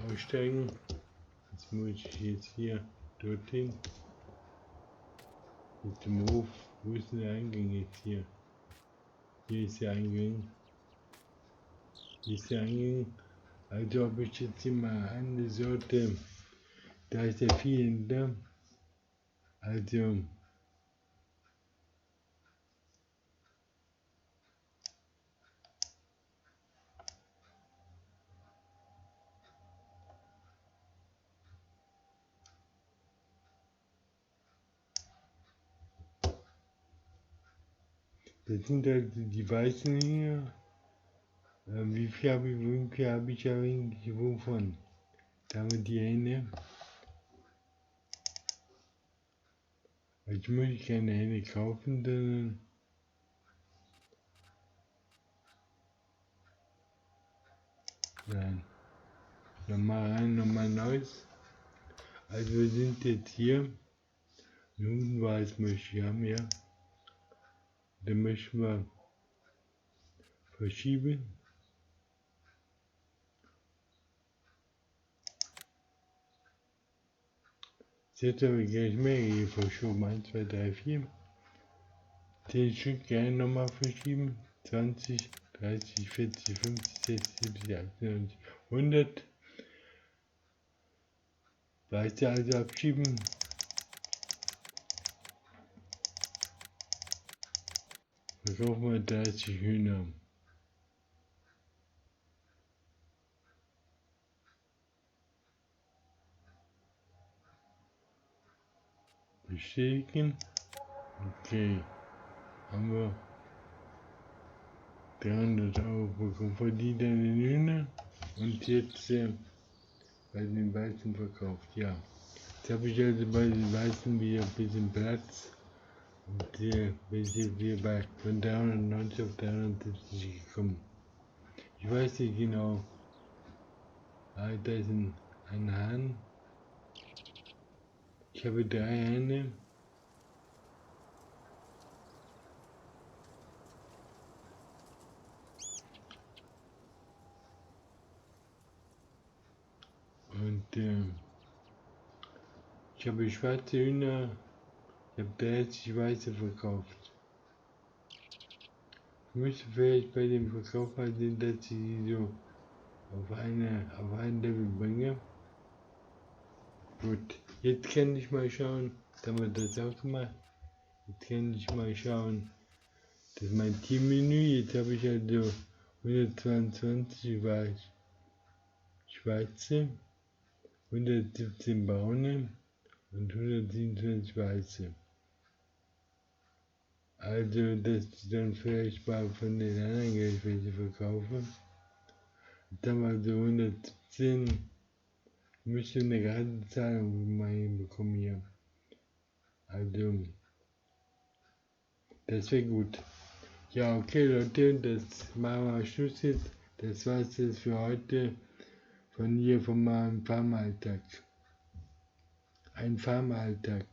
aussteigen. Jetzt muss ich jetzt hier dorthin. Mit dem Hof. Wo ist denn der Eingang jetzt hier? Hier ist der Eingang. Hier ist der Eingang. Also ob ich jetzt hier mal eine Sorte. Da ist der Vieh hinter. Also. Das sind halt die weißen hier. Wie viel habe ich eigentlich wovon? Da haben wir die Hände. Ich möchte keine Hände kaufen, sondern Nein. Nochmal rein, nochmal Neues. Also wir sind jetzt hier. Jugendweiß möchte ich haben, ja. Dann möchten wir verschieben. Jetzt habe ich gleich mehrere verschoben. 1, 2, 3, 4. 10 Stück gerne nochmal verschieben. 20, 30, 40, 50, 60, 70, 80, 90, 100. Weiße also abschieben. Verkaufen wir 30 Hühner. Bestätigen. Okay. Haben wir 300 € bekommen für die dann den Hühner. Und jetzt bei den Weißen verkauft. Ja. Jetzt habe ich also bei den Weißen wieder ein bisschen Platz. Und wir sind hier bei von 390 auf 370 gekommen. Ich weiß nicht genau. Ah, da ist ein Hahn. Ich habe 3 Hähne. Und ich habe schwarze Hühner. Ich habe 30 weiße verkauft. Ich müsste vielleicht bei dem Verkauf mal sehen, dass ich die so auf ein Level bringe. Gut, jetzt kann ich mal schauen, da haben wir das auch gemacht. Jetzt kann ich mal schauen, das ist mein Teammenü. Jetzt habe ich also 122 Schwarze, 117 Braune und 127 Weiße. Also, dass ich dann vielleicht mal von den anderen Geld welche verkaufe. Dann mal so 117. Ich müsste eine gerade Zahlung mal hinbekommen hier. Also, das wäre gut. Ja, okay Leute, das machen wir Schluss jetzt. Das war's jetzt für heute von meinem Farmalltag. Ein Farmalltag.